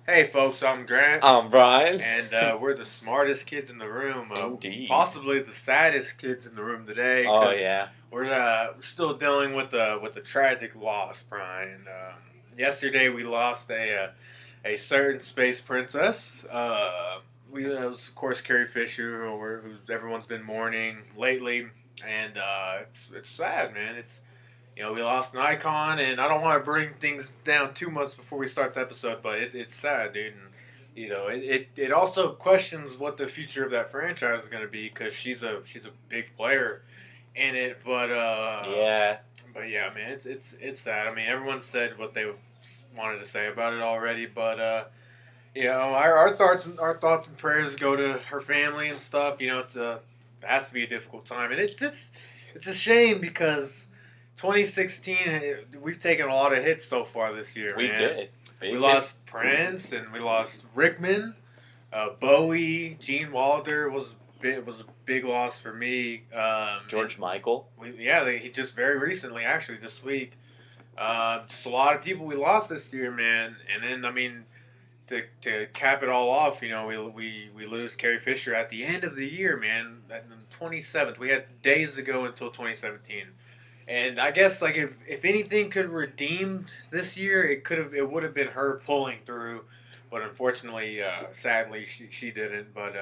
Hey folks, I'm Grant, I'm Brian. and we're the smartest kids in the room. Indeed. Possibly the saddest kids in the room today Oh because yeah. we're still dealing with the tragic loss, Brian. Yesterday we lost a certain space princess. It was of course Carrie Fisher, who everyone's been mourning lately, and it's sad, man. We lost an icon, and I don't want to bring things down too much before we start the episode, but it's sad, dude. And, it also questions what the future of that franchise is going to be because she's a big player in it. Yeah. But yeah, man, it's sad. I mean, everyone said what they wanted to say about it already, but our thoughts and prayers go to her family and stuff. It has to be a difficult time, and it's a shame because 2016 we've taken a lot of hits so far this year. We Man. did. We lost Prince and we lost Rickman, Bowie, Gene Wilder was a big loss for me. George Michael. He just very recently, actually this week. Just a lot of people we lost this year, man. And then I mean, to cap it all off, we lose Carrie Fisher at the end of the year, man. At the 27th, we had days to go until 2017. And I guess like if anything could redeem this year, it would have been her pulling through, but unfortunately, sadly, she didn't. But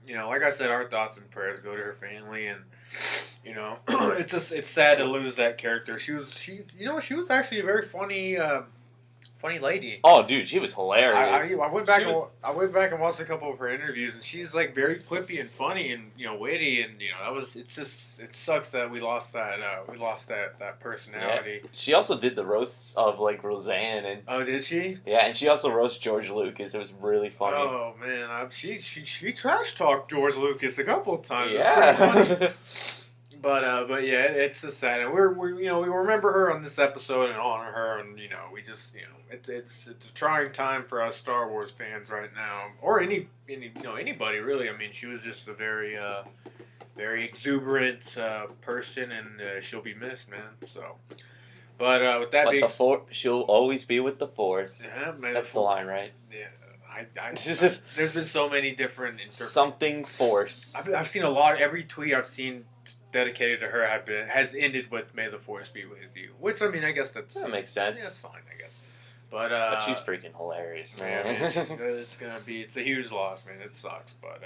like I said, our thoughts and prayers go to her family, and it's sad to lose that character. She was actually a very funny lady. Oh, dude, she was hilarious. I went back and watched a couple of her interviews, and she's like very quippy and funny and witty, and it sucks that we lost that personality. Yeah. She also did the roasts of like Roseanne and. Oh, did she? Yeah, and she also roasted George Lucas. It was really funny. Oh man, she trash talked George Lucas a couple of times. Yeah. But yeah, it's just sad, and we remember her on this episode and honor her, and we just it's a trying time for us Star Wars fans right now, or anybody really. I mean, she was just a very very exuberant person, and she'll be missed, man. So, but with that being, she'll always be with the Force. Yeah, man, that's the line, right? Yeah. There's been so many different something Force. I've seen a lot. Every tweet I've seen dedicated to her has ended with "May the Force be with you," which I mean, I guess that makes sense. Yeah, that's fine, I guess. But she's freaking hilarious, man. It's a huge loss, man. It sucks, but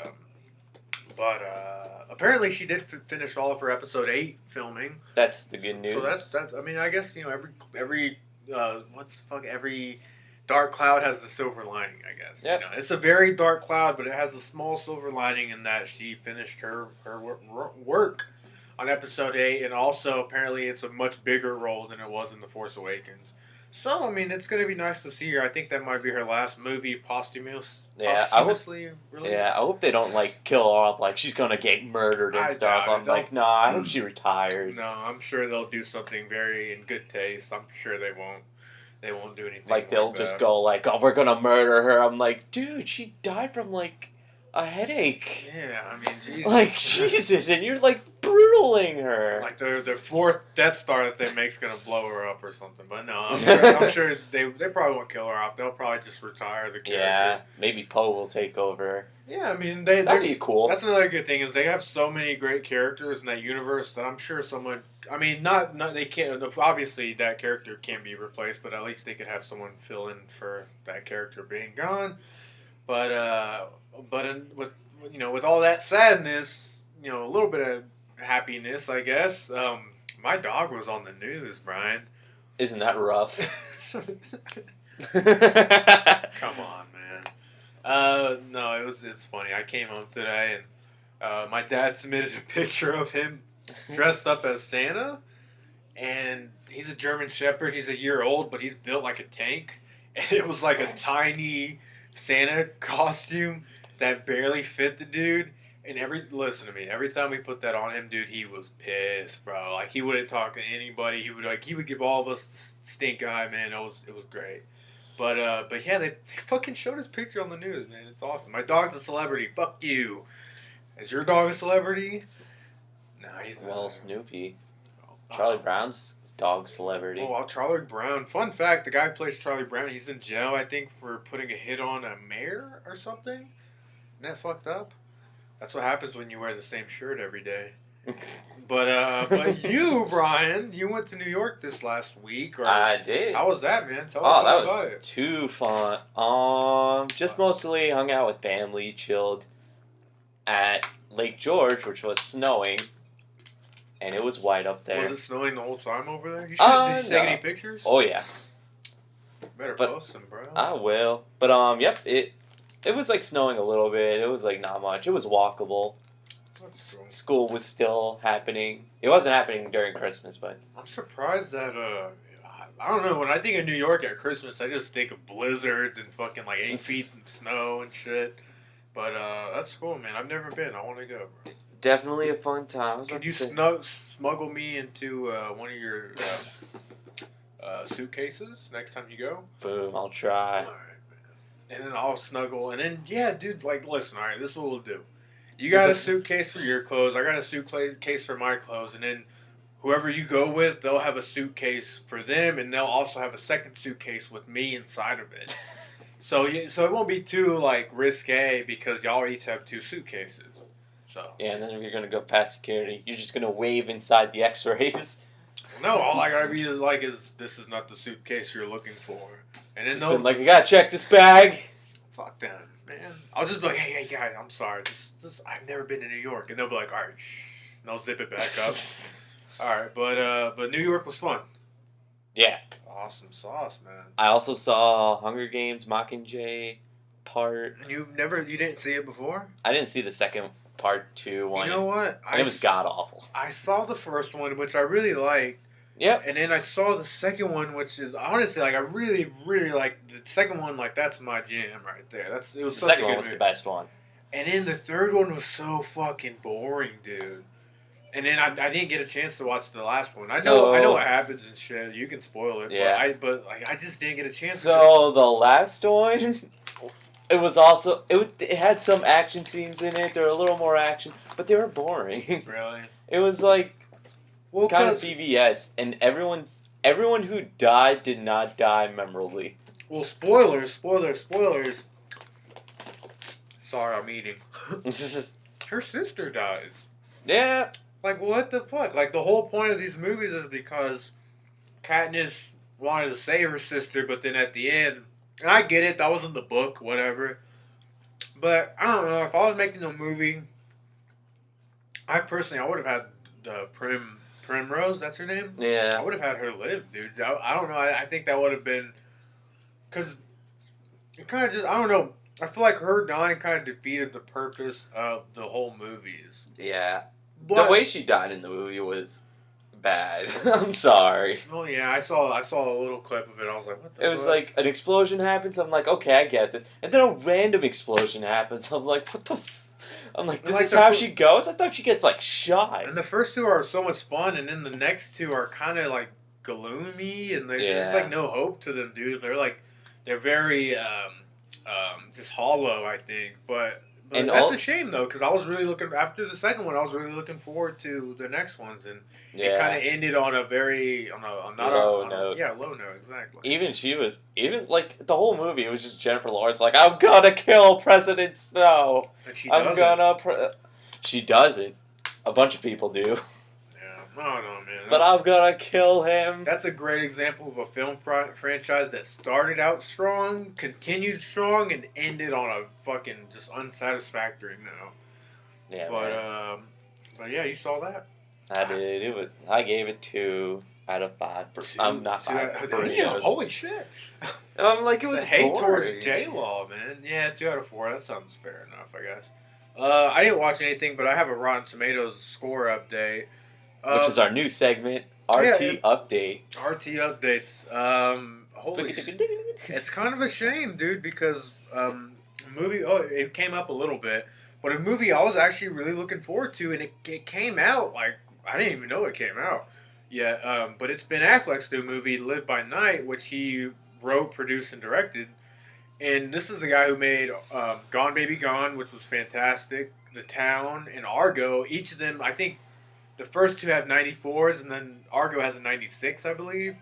apparently she did finish all of her episode 8 filming. That's the good news. So that's I mean, I guess every every dark cloud has a silver lining, I guess. Yep. It's a very dark cloud, but it has a small silver lining in that she finished her work on episode 8, and also apparently it's a much bigger role than it was in The Force Awakens. So, I mean, it's going to be nice to see her. I think that might be her last movie posthumously released. Yeah, I hope they don't, kill her off, she's going to get murdered and stuff. I'm like, no, I hope she retires. No, I'm sure they'll do something very in good taste. I'm sure they won't. They won't do anything they'll just go oh, we're going to murder her. I'm like, dude, she died from, a headache. Yeah, I mean, Jesus. Jesus, and you're, brutaling her. The fourth Death Star that they make's gonna blow her up or something. But no, I'm sure they probably won't kill her off. They'll probably just retire the character. Yeah, maybe Poe will take over. Yeah, I mean, that'd be cool. That's another good thing is they have so many great characters in that universe that I'm sure someone. I mean, not they can't. Obviously, that character can't be replaced, but at least they could have someone fill in for that character being gone. But with all that sadness, a little bit of happiness, I guess. My dog was on the news, Brian. Isn't that rough? Come on, man. No, it's funny. I came home today and my dad submitted a picture of him dressed up as Santa, and he's a German Shepherd. He's a year old, but he's built like a tank, and it was like a tiny Santa costume that barely fit the dude. And listen to me, every time we put that on him, dude, he was pissed, bro. He wouldn't talk to anybody. He would give all of us stink eye, man. It was great. But yeah, they fucking showed his picture on the news, man. It's awesome. My dog's a celebrity. Fuck you. Is your dog a celebrity? No, he's not. Snoopy. Charlie Brown's dog celebrity. Oh, well, Charlie Brown. Fun fact: the guy who plays Charlie Brown, he's in jail, I think, for putting a hit on a mayor or something. Isn't that fucked up? That's what happens when you wear the same shirt every day. But you, Brian, you went to New York this last week. Or I did. How was that, man? Tell us Oh, all that about was it. too fun. Just mostly hung out with family, chilled at Lake George, which was snowing, and it was white up there. Was it snowing the whole time over there? Did you take any pictures? Oh yeah. Better post them, bro. I will. But yep, it was like snowing a little bit. It was like not much. It was walkable. That's cool. School was still happening. It wasn't happening during Christmas, but I'm surprised that I don't know. When I think of New York at Christmas, I just think of blizzards and fucking like 8 feet of snow and shit. But that's cool, man. I've never been. I want to go, bro. definitely a fun time. Can you smuggle me into one of your suitcases next time you go? Boom, I'll try. All right, man. And then I'll snuggle. And then, yeah, dude, like, listen, all right, this is what we'll do. You got a suitcase for your clothes. I got a suitcase for my clothes. And then whoever you go with, they'll have a suitcase for them. And they'll also have a second suitcase with me inside of it. So it won't be too, like, risque because y'all each have 2 suitcases. So Yeah, and then if you're going to go past security, you're just going to wave inside the x-rays. no, all I gotta be like is this is not the suitcase you're looking for. And then Just been like, you got to check this bag. fuck them, man. I'll just be like, hey, guys, I'm sorry. This I've never been to New York. And they'll be like, all right, shh. And I'll zip it back up. All right, but New York was fun. Yeah. Awesome sauce, man. I also saw Hunger Games Mockingjay part. And you didn't see it before? I didn't see the second part 2 one. You know what? And it was god awful. I saw the first one, which I really liked. Yep. And then I saw the second one, which is honestly like I really, really like the second one. Like that's my jam right there. It was The such second a one good was movie. the best one. And then the third one was so fucking boring, dude. And then I didn't get a chance to watch the last one. I know what happens and shit. You can spoil it. Yeah. But I just didn't get a chance. So the last one, it was also it had some action scenes in it. There were a little more action, but they were boring. Really? It was like Well, kind of BVS, and everyone who died did not die memorably. well, spoilers. Sorry, I'm eating. Her sister dies. Yeah. Like, what the fuck? Like, the whole point of these movies is because Katniss wanted to save her sister, but then at the end, and I get it, that was in the book, whatever. But, I don't know, if I was making a movie, I would have had the Primrose, that's her name? I Yeah. would have had her live, dude. I don't know, I think that would have been, because it kind of just, I don't know, I feel like her dying kind of defeated the purpose of the whole movies. Yeah. But, The way she died in the movie was bad. I'm sorry. oh yeah, I saw a little clip of it. I was like, what the It was fuck? like an explosion happens. I'm like, okay, I get this. And then a random explosion happens. I'm like, what the? I'm like, this Like is the how fir- she goes. I thought she gets like shot. And the first 2 are so much fun, and then the next 2 are kind of like gloomy, and there's like no hope to them, dude. They're very just hollow, I think. But And that's a shame though, because I was really looking after the second one. I was really looking forward to the next ones, and it kind of ended on a very Low note. Yeah, low note, exactly. Even like the whole movie, it was just Jennifer Lawrence like, I'm gonna kill President Snow. And she I'm does gonna. She does it. A bunch of people do. Yeah, I don't know, man. But I'm gonna kill him. That's a great example of a film franchise that started out strong, continued strong, and ended on a fucking just unsatisfactory note. Yeah, But man. but yeah, you saw that. I did. I gave it 2 out of 5. I'm not 5 burritos. Damn, holy shit! And I'm like, it was The hate boring. towards J-Law, man. Yeah, 2 out of 4. That sounds fair enough, I guess. I didn't watch anything, but I have a Rotten Tomatoes score update. Which is our new segment, RT Updates. RT updates. Holy shit. It's kind of a shame, dude, because movie. Oh, it came up a little bit, but a movie I was actually really looking forward to, and it came out like I didn't even know it came out yet. But it's Ben Affleck's new movie, Live by Night, which he wrote, produced, and directed. And this is the guy who made Gone Baby Gone, which was fantastic. The Town and Argo. Each of them, I think, the first two have 94s, and then Argo has a 96, I believe.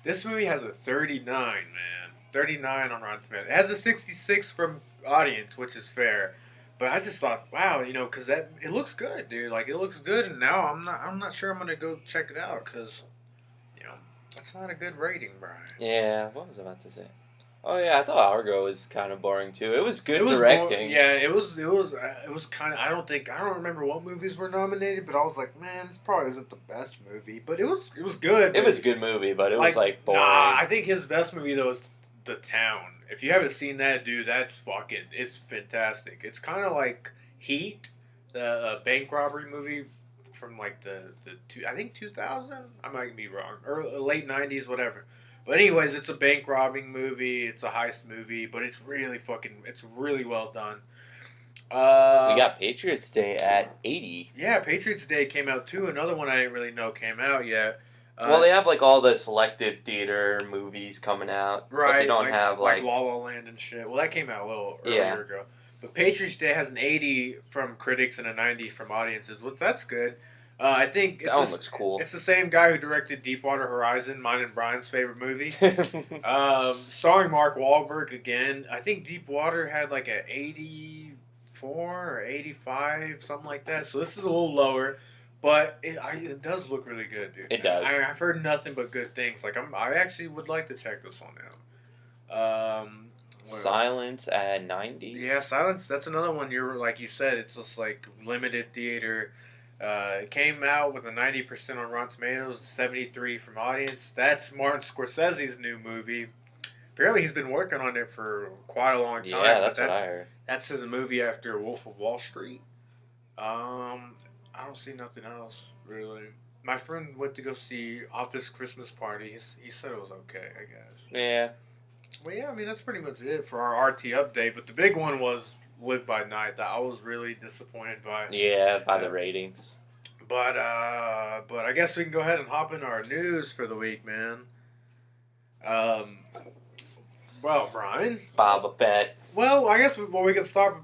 This movie has a 39, man. 39 on Rotten Tomatoes. It has a 66 from audience, which is fair. But I just thought, wow, because it looks good, dude. Like, it looks good, and now I'm not sure I'm gonna go check it out, because that's not a good rating, Brian. Yeah, what was I about to say? Oh yeah, I thought Argo was kind of boring too. It was good directing. It was kind of. I don't remember what movies were nominated, but I was like, man, this probably isn't the best movie, but it was good. It was a good movie, but it was like boring. Nah, I think his best movie though is The Town. If you haven't seen that, dude, it's fantastic. It's kind of like Heat, the bank robbery movie from like I think 2000. I might be wrong, or late 90s, whatever. But anyways, it's a bank robbing movie. It's a heist movie, but it's really well done. We got Patriots Day at 80. Yeah, Patriots Day came out too. Another one I didn't really know came out yet. Well, they have like all the selected theater movies coming out, right? But they don't have like La La Land and shit. Well, that came out a little earlier ago. But Patriots Day has an 80 from critics and a 90 from audiences. Well, that's good. I think that one looks cool. It's the same guy who directed Deepwater Horizon, mine and Brian's favorite movie. Starring Mark Wahlberg again. I think Deepwater had like a 84 or 85, something like that. So this is a little lower, but it does look really good, dude. It does. I've heard nothing but good things. Like I actually would like to check this one out. Silence at 90. Yeah, Silence. That's another one. Like you said, it's just like limited theater. It came out with a 90% on Rotten Tomatoes, 73 from audience. That's Martin Scorsese's new movie. Apparently, he's been working on it for quite a long time. Yeah, that's what I heard. That's his movie after Wolf of Wall Street. I don't see nothing else really. My friend went to go see Office Christmas Party. He said it was okay, I guess. Yeah. Well, yeah, I mean that's pretty much it for our RT update. But the big one was Live by Night that I was really disappointed by. Yeah, by the ratings. But I guess we can go ahead and hop into our news for the week, man. Well, Brian. Boba Fett. Well, I guess what we can talk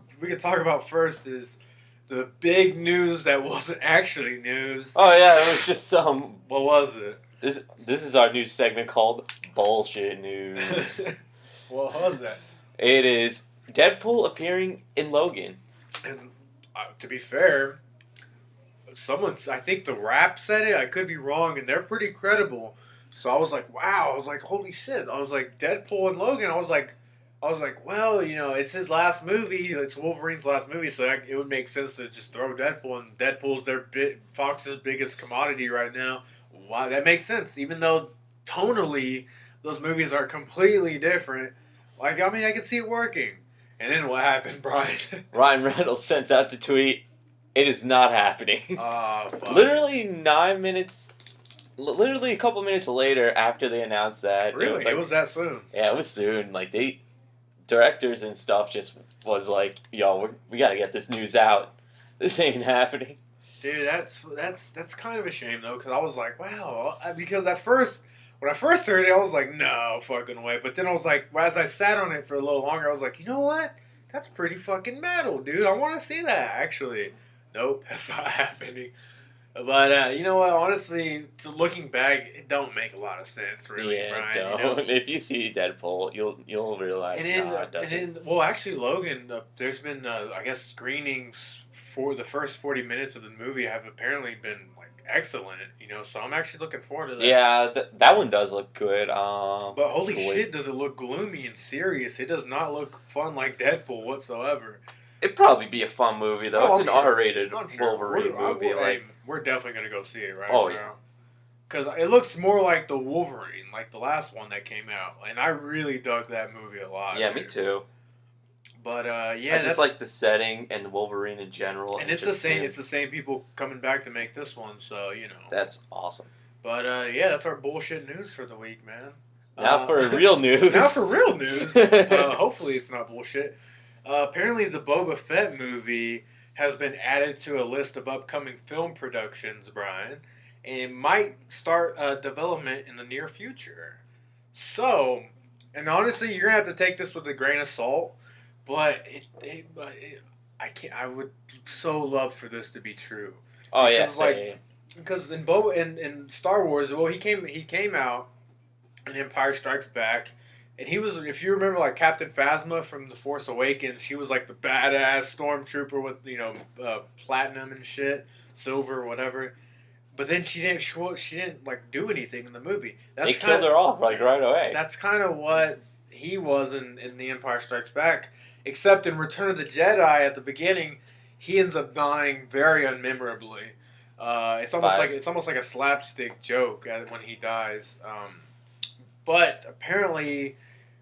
about first is the big news that wasn't actually news. Oh yeah, it was just some. What was it? This is our new segment called Bullshit News. What was that? It is Deadpool appearing in Logan. And to be fair, I think the Wrap said it. I could be wrong, and they're pretty credible. So I was like, wow. I was like, holy shit. I was like, Deadpool and Logan. I was like, well, it's his last movie. It's Wolverine's last movie, so it would make sense to just throw Deadpool. And Deadpool's Fox's biggest commodity right now. Wow, that makes sense. Even though tonally those movies are completely different. Like, I mean, I can see it working. And then what happened, Brian? Ryan Reynolds sent out the tweet. It is not happening. Oh, fuck. Literally a couple minutes later after they announced that. Really? It was that soon? Yeah, it was soon. Like, directors and stuff just was like, yo, we got to get this news out. This ain't happening. Dude, that's kind of a shame, though, because I was like, wow. Because when I first heard it, I was like, no fucking way. But then I was like, as I sat on it for a little longer, I was like, you know what? That's pretty fucking metal, dude. I want to see that, actually. Nope, that's not happening. But you know what? Honestly, looking back, it don't make a lot of sense, really, Brian. Don't. If you see Deadpool, you'll realize. It doesn't. Well, actually, Logan, there's been I guess screenings for the first 40 minutes of the movie have apparently been like excellent. So I'm actually looking forward to that. Yeah, that one does look good. But holy shit, does it look gloomy and serious? It does not look fun like Deadpool whatsoever. It'd probably be a fun movie though. It's an R-rated Wolverine movie. We're definitely gonna go see it, right? Oh yeah. Because it looks more like the Wolverine, like the last one that came out, and I really dug that movie a lot. Yeah, me too. But I just like the setting and the Wolverine in general. And it's the same. It's the same people coming back to make this one, so that's awesome. But that's our bullshit news for the week, man. Now for real news. Hopefully it's not bullshit. Apparently the Boba Fett movie has been added to a list of upcoming film productions, Brian, and it might start development in the near future. So, and honestly, you're gonna have to take this with a grain of salt, but I would so love for this to be true. Oh yeah, Because, like, because in in Star Wars, well, he came out in Empire Strikes Back, and he was, if you remember, like Captain Phasma from The Force Awakens, she was like the badass stormtrooper with platinum and shit, silver, whatever. But then she didn't like do anything in the movie. They killed her off like right away. That's kind of what he was in The Empire Strikes Back, except in Return of the Jedi at the beginning, he ends up dying very unmemorably. It's almost like a slapstick joke when he dies. But apparently,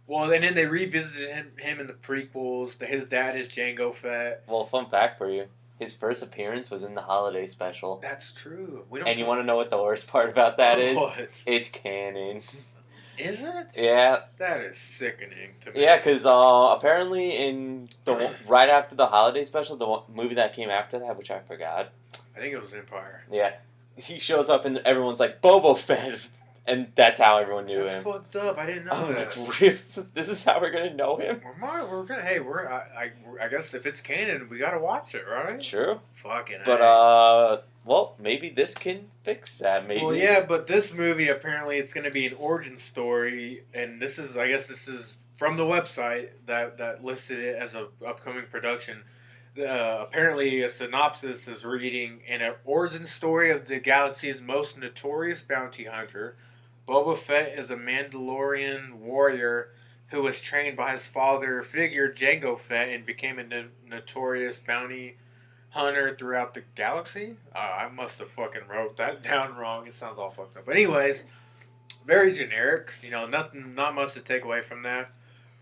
well, and then they revisited him in the prequels. His dad is Jango Fett. Well, fun fact for you. His first appearance was in the holiday special. That's true. And you want to know what the worst part about that is? What? It's canon. Is it? Yeah. That is sickening to me. Yeah, because apparently right after the holiday special, the movie that came after that, which I forgot. I think it was Empire. Yeah. He shows up and everyone's like, Boba Fett. And that's how everyone knew him. That's fucked up. I didn't know I'm that. like, really? This is how we're gonna know him? I guess if it's canon, we gotta watch it, right? True. Fucking. But well, maybe this can fix that. Maybe. Well, yeah, but this movie apparently it's gonna be an origin story, and this is from the website that listed it as a upcoming production. Apparently, a synopsis is reading an origin story of the galaxy's most notorious bounty hunter. Boba Fett is a Mandalorian warrior who was trained by his father figure, Jango Fett, and became a notorious bounty hunter throughout the galaxy. I must have fucking wrote that down wrong. It sounds all fucked up. But anyways, very generic. Not much to take away from that.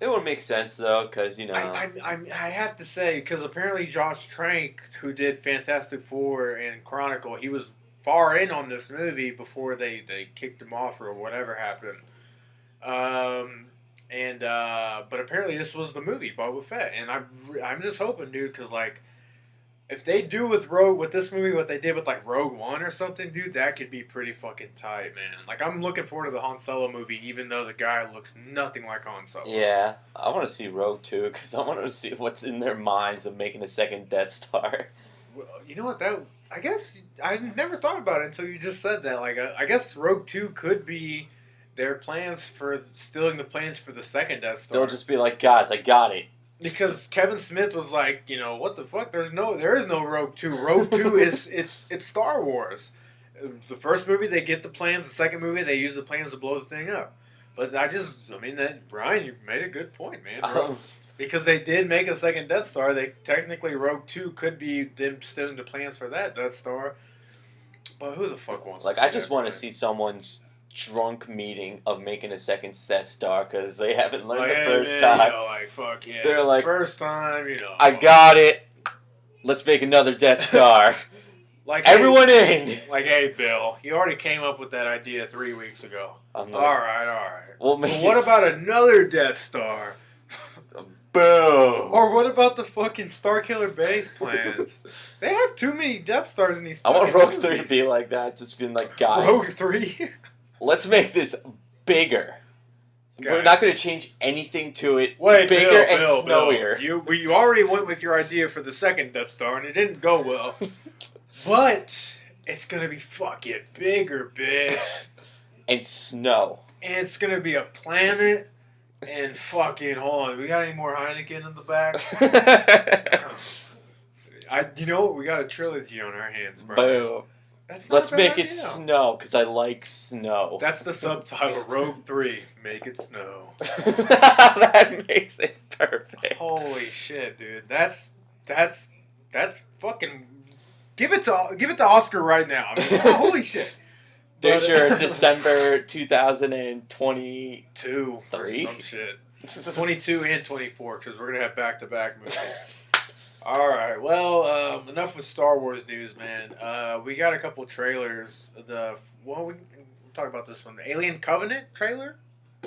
It would make sense though, because I have to say, because apparently Josh Trank, who did Fantastic Four and Chronicle, he was far in on this movie before they kicked him off or whatever happened. But apparently this was the movie Boba Fett, and I'm just hoping, dude, because like if they do with this movie what they did with like Rogue One or something, dude, that could be pretty fucking tight, man. Like I'm looking forward to the Han Solo movie, even though the guy looks nothing like Han Solo. Yeah, I want to see Rogue too, because I want to see what's in their minds of making a second Death Star. Well, you know what, I guess I never thought about it until you just said that. Like I guess Rogue 2 could be their plans for stealing the plans for the second Death Star. They'll just be like, guys, I got it. Because Kevin Smith was like, what the fuck? There is no Rogue 2. Rogue 2 it's Star Wars. The first movie they get the plans. The second movie they use the plans to blow the thing up. But Brian, you made a good point, man. Because they did make a second Death Star. They technically Rogue 2 could be them stealing the plans for that Death Star. But who the fuck wants? Like to see I just that, want to right? see someone's drunk meeting of making a second Death Star because they haven't learned Like, the hey, first man, time. like fuck yeah. They're like, first time, I got it. Let's make another Death Star. Like everyone hey, in. Like, hey, Bill, you already came up with that idea 3 weeks ago. I'm like, all right. Well, what about another Death Star? Boom. Or what about the fucking Starkiller Base plans? They have too many Death Stars in these. I want Rogue 3 to movies. be like that, just being like, guys. Rogue 3. Let's make this bigger. Guys. We're not going to change anything to it. Wait, bigger and Bill, snowier. You already went with your idea for the second Death Star, and it didn't go well. But it's gonna be fucking bigger, bitch. And snow. And it's gonna be a planet. And fucking hold on, we got any more Heineken in the back? We got a trilogy on our hands, bro. Boom. Let's make it snow, because I like snow. That's the subtitle, Rogue 3, Make It Snow. That makes it perfect. Holy shit, dude. That's fucking... Give it to Oscar right now. I mean, holy shit. There's your December 2022. Or some shit. 22 and 24, because we're going to have back-to-back movies. All right. Well, enough with Star Wars news, man. We got a couple trailers. We can talk about this one. The Alien Covenant trailer.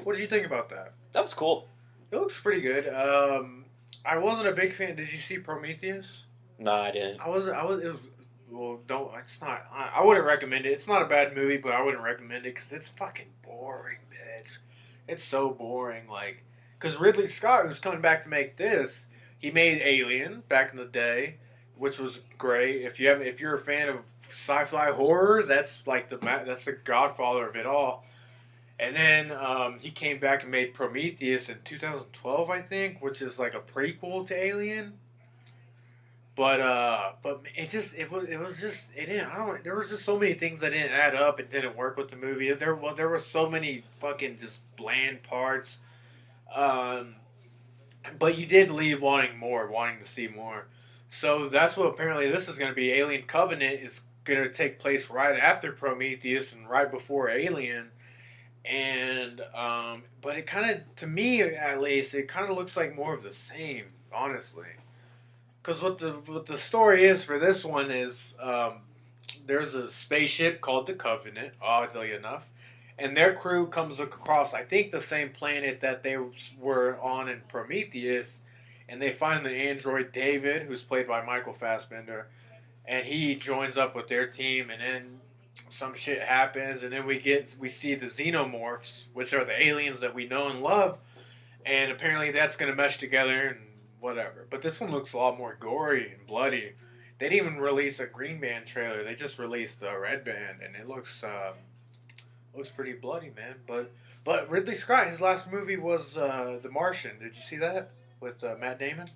What did you think about that? That was cool. It looks pretty good. I wasn't a big fan. Did you see Prometheus? No, I didn't. It's not. I wouldn't recommend it. It's not a bad movie, but I wouldn't recommend it because it's fucking boring, bitch. It's so boring. Like, because Ridley Scott, who's coming back to make this, he made Alien back in the day, which was great. If you're a fan of sci-fi horror. That's like that's the godfather of it all. And then he came back and made Prometheus in 2012, I think, which is like a prequel to Alien. But it didn't, I don't, there was just so many things that didn't add up and didn't work with the movie. There were so many fucking just bland parts. But you did leave wanting more, wanting to see more. So that's what apparently this is going to be. Alien Covenant is going to take place right after Prometheus and right before Alien. And but it kind of, to me at least, it kind of looks like more of the same, honestly. Because what the story is for this one is there's a spaceship called the Covenant, oddly enough, and their crew comes across, I think, the same planet that they were on in Prometheus, and they find the android David, who's played by Michael Fassbender, and he joins up with their team, and then some shit happens, and then we see the xenomorphs, which are the aliens that we know and love, and apparently that's going to mesh together and whatever. But this one looks a lot more gory and bloody. They didn't even release a green band trailer. They just released the red band, and it looks pretty bloody, man. But Ridley Scott, his last movie was The Martian. Did you see that with Matt Damon?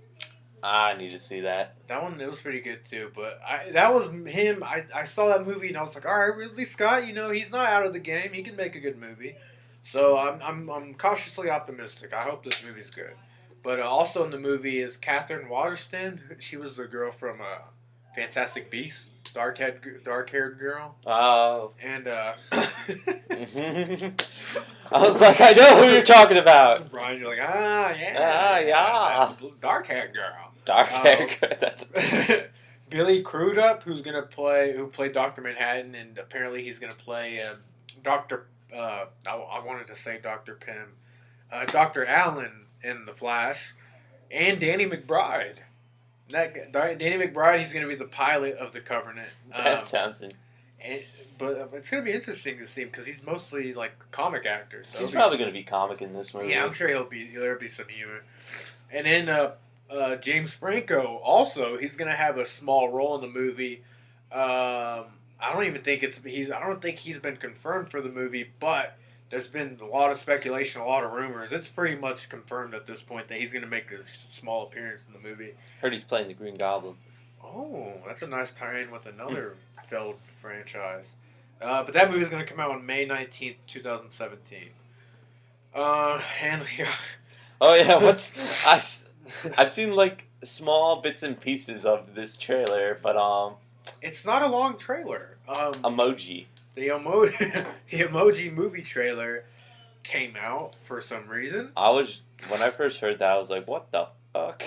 I need to see that. That one, it was pretty good too. But that was him. I saw that movie and I was like, all right, Ridley Scott. He's not out of the game. He can make a good movie. So I'm cautiously optimistic. I hope this movie's good. But also in the movie is Catherine Waterston. She was the girl from Fantastic Beasts, dark-haired girl. Oh. And I was like, I know who you're talking about. Brian, you're like, yeah. Dark-haired girl. Dark-haired girl. That's Billy Crudup, who played Dr. Manhattan, and apparently he's gonna play Dr. I wanted to say Dr. Pym, Dr. Allen in The Flash, and Danny McBride. Danny McBride, he's going to be the pilot of the Covenant. that sounds it. But it's going to be interesting to see him because he's mostly like a comic actor. So he's probably going to be comic in this movie. Yeah, I'm sure there'll be some humor. And then James Franco also, he's going to have a small role in the movie. I don't think he's been confirmed for the movie, but there's been a lot of speculation, a lot of rumors. It's pretty much confirmed at this point that he's going to make a small appearance in the movie. Heard he's playing the Green Goblin. Oh, that's a nice tie-in with another failed franchise. But that movie's going to come out on May 19th, 2017. And yeah. Oh yeah, I've seen like small bits and pieces of this trailer, but it's not a long trailer. Emoji. The Emoji movie trailer came out for some reason. When I first heard that, I was like, what the fuck?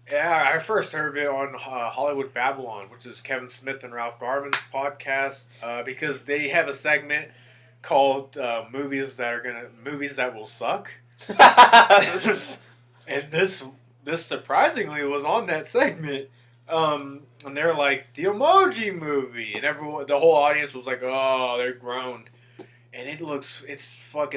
Yeah, I first heard it on Hollywood Babylon, which is Kevin Smith and Ralph Garman's podcast, because they have a segment called movies that will suck. And this surprisingly was on that segment. And they're like, the Emoji Movie, and the whole audience was like, oh, they're groaned. And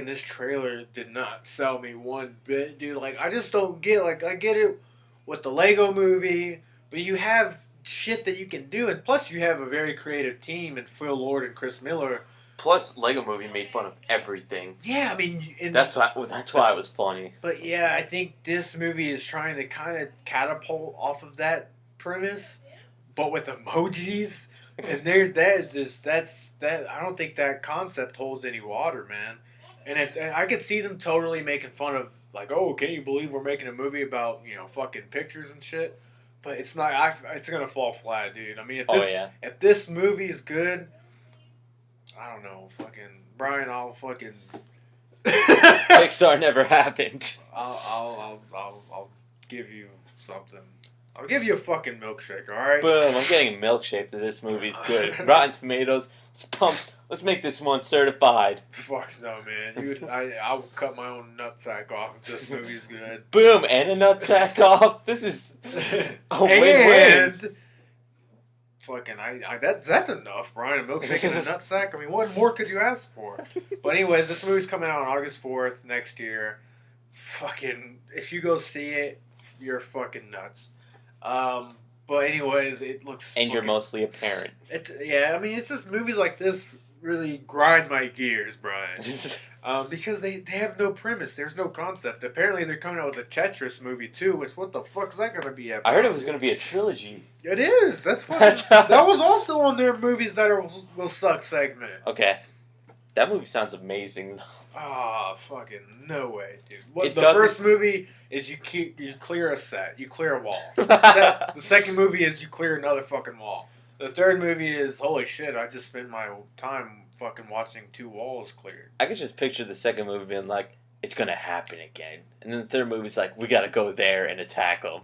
this trailer did not sell me one bit, dude. Like, I just don't get, I get it with the Lego Movie, but you have shit that you can do, and plus you have a very creative team, and Phil Lord and Chris Miller. Plus, Lego Movie made fun of everything. Yeah, I mean... That's why it was funny. But yeah, I think this movie is trying to kind of catapult off of that premise, but with emojis, and I don't think that concept holds any water, man. And I could see them totally making fun of, like, oh, can you believe we're making a movie about fucking pictures and shit? But it's not. It's gonna fall flat, dude. I mean, if this movie is good, I don't know, fucking Brian, I'll fucking Pixar never happened. I'll give you something. I'll give you a fucking milkshake, alright? Boom, I'm getting a milkshake that this movie's good. Rotten Tomatoes, it's pumped. Let's make this one certified. Fuck no, man. I'll cut my own nutsack off if this movie's good. Boom, and a nutsack off. This is a win-win. Fucking, that's enough, Brian. A milkshake and a nutsack? I mean, what more could you ask for? But anyways, this movie's coming out on August 4th next year. Fucking, if you go see it, you're fucking nuts. But anyways, it looks. And you're fucking- mostly a parent. I mean, it's just movies like this really grind my gears, Brian. Because they have no premise. There's no concept. Apparently, they're coming out with a Tetris movie too. Which what the fuck is that gonna be about? I heard it was going to be a trilogy. It is. That's fucking. That was also on their movies that will suck segment. Okay. That movie sounds amazing, though. Ah, fucking no way, dude. What It the doesn't- first movie is you clear a set, you clear a wall. The second movie is you clear another fucking wall. The third movie is holy shit. I just spent my time fucking watching 2 walls cleared. I could just picture the second movie being like, it's going to happen again. And then the third movie's like, we got to go there and attack them.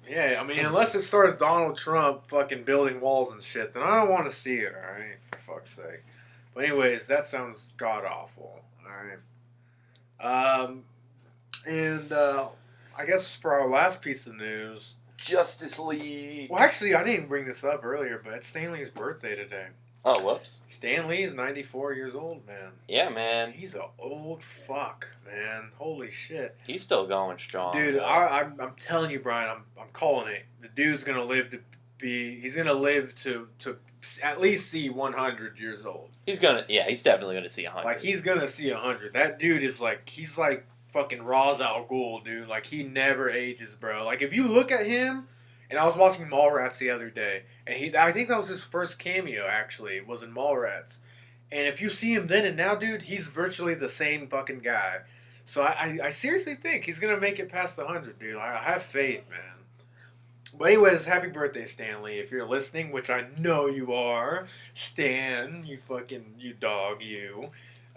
Yeah, I mean, unless it stars Donald Trump fucking building walls and shit, then I don't want to see it. All right, for fuck's sake. But anyways, that sounds god awful. All right. I guess for our last piece of news, Justice League. well, actually, I didn't bring this up earlier, but it's Stan Lee's birthday today. Oh, whoops. Stan Lee is 94 years old, man. Yeah, man. He's an old fuck, man. Holy shit, He's still going strong. dude. though. I'm telling you, Brian. I'm calling it. The dude's gonna live to be. He's gonna live to at least see 100 years old. He's definitely gonna see 100. Like he's gonna see 100. That dude is like he's like fucking Ra's al Ghul, dude. Like he never ages, bro. Like if you look at him, and I was watching Mallrats the other day, and I think that was his first cameo actually, was in Mallrats. And if you see him then and now, dude, he's virtually the same fucking guy. So I seriously think he's gonna make it past 100, dude. I have faith, man. But anyways, happy birthday, Stanley. If you're listening, which I know you are, Stan, you dog, you.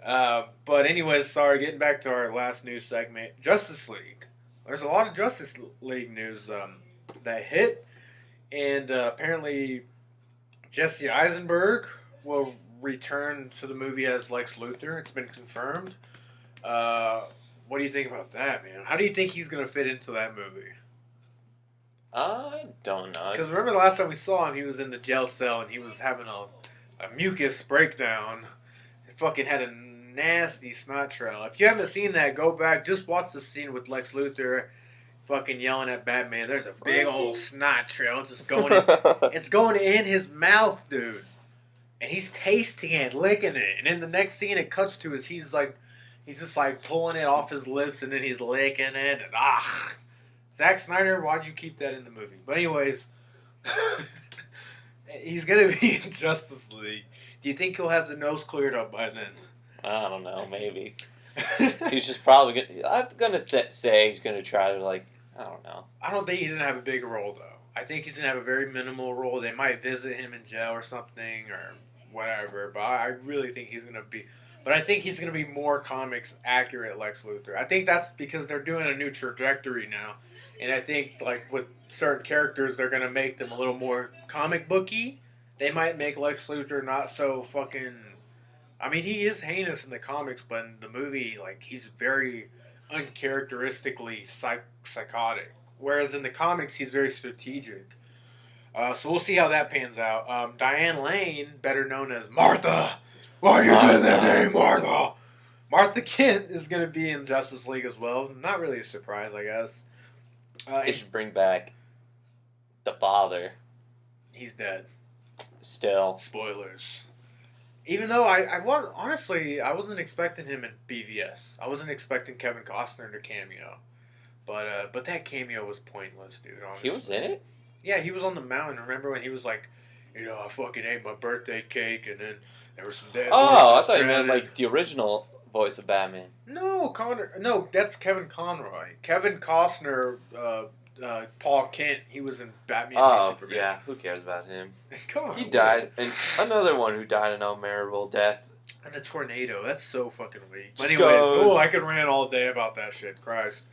But anyways, sorry, getting back to our last news segment, Justice League. There's a lot of Justice League news that hit, and apparently Jesse Eisenberg will return to the movie as Lex Luthor. It's been confirmed. What do you think about that, man? How do you think he's going to fit into that movie? I don't know. Because remember the last time we saw him, he was in the jail cell and he was having a mucus breakdown. He fucking had a nasty snot trail. If you haven't seen that, go back. Just watch the scene with Lex Luthor fucking yelling at Batman. There's a big old snot trail just going in. It's going in his mouth, dude. And he's tasting it, licking it. And then the next scene it cuts to is he's just like pulling it off his lips and then he's licking it. And Zack Snyder, why'd you keep that in the movie? But anyways, he's going to be in Justice League. Do you think he'll have the nose cleared up by then? I don't know, maybe. He's just probably going to... I'm going to say he's going to try to, like, I don't know. I don't think he's going to have a big role, though. I think he's going to have a very minimal role. They might visit him in jail or something or whatever. But I really think he's going to be... But I think he's going to be more comics accurate Lex Luthor. I think that's because they're doing a new trajectory now. And I think, like, with certain characters, they're going to make them a little more comic booky. They might make Lex Luthor not so fucking... I mean, he is heinous in the comics, but in the movie, like, he's very uncharacteristically psychotic. Whereas in the comics, he's very strategic. So we'll see how that pans out. Diane Lane, better known as Martha. Why you say that name, Martha? Martha Kent is going to be in Justice League as well. Not really a surprise, I guess. They should bring back the father. He's dead. Still. Spoilers. Even though I wasn't expecting him in BVS. I wasn't expecting Kevin Costner to cameo. But that cameo was pointless, dude. Honestly. He was in it? Yeah, he was on the mountain. Remember when he was like, I fucking ate my birthday cake and then there was some dead Oh, I horses thought you meant stranded. like the original voice of Batman. No, that's Kevin Conroy. Kevin Costner, Paul Kent, he was in Batman v Oh, Superman. yeah. Who cares about him? Come on. He died. And another one who died an unbearable death. And a tornado. That's so fucking weak. But Just anyways, goes. I could rant all day about that shit. Christ.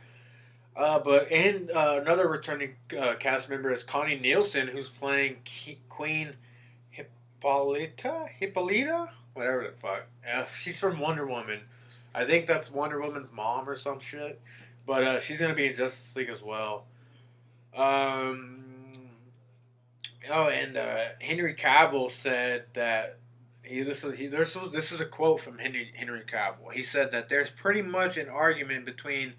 Another returning cast member is Connie Nielsen, who's playing Queen Hippolyta? Whatever the fuck. She's from Wonder Woman. I think that's Wonder Woman's mom or some shit. But she's going to be in Justice League as well. Henry Cavill said that this is a quote from Henry Cavill. He said that there's pretty much an argument between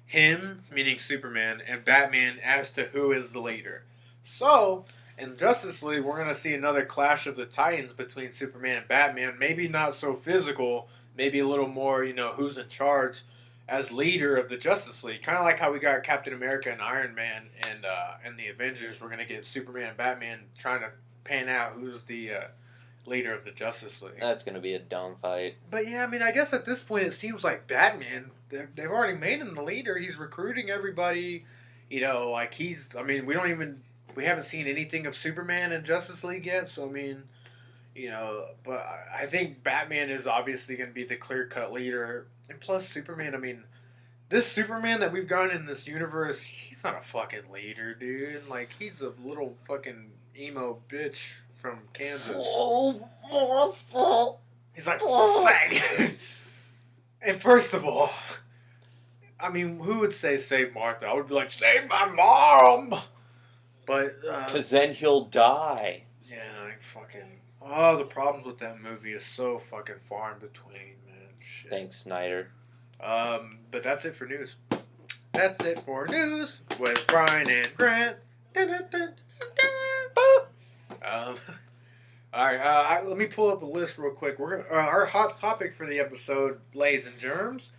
him, meaning Superman, and Batman as to who is the leader. So, in Justice League, we're going to see another clash of the Titans between Superman and Batman. Maybe not so physical, maybe a little more, who's in charge as leader of the Justice League. Kind of like how we got Captain America and Iron Man and the Avengers. We're going to get Superman and Batman trying to pan out who's the leader of the Justice League. That's going to be a dumb fight. But yeah, I mean, I guess at this point it seems like Batman, they've already made him the leader. He's recruiting everybody. Like we haven't seen anything of Superman in Justice League yet. So, I mean, but I think Batman is obviously going to be the clear-cut leader. And plus, Superman, I mean, this Superman that we've gotten in this universe, he's not a fucking leader, dude. Like, he's a little fucking emo bitch from Kansas. He's like, "Fag." And first of all, I mean, who would say save Martha? I would be like, save my mom! But, because then he'll die. yeah, like fucking, the problems with that movie is so fucking far in between, man. Shit. Thanks, Snyder. But that's it for news. That's it for news with Brian and Grant. All right, let me pull up a list real quick. We're gonna, our hot topic for the episode, Lays and Germs,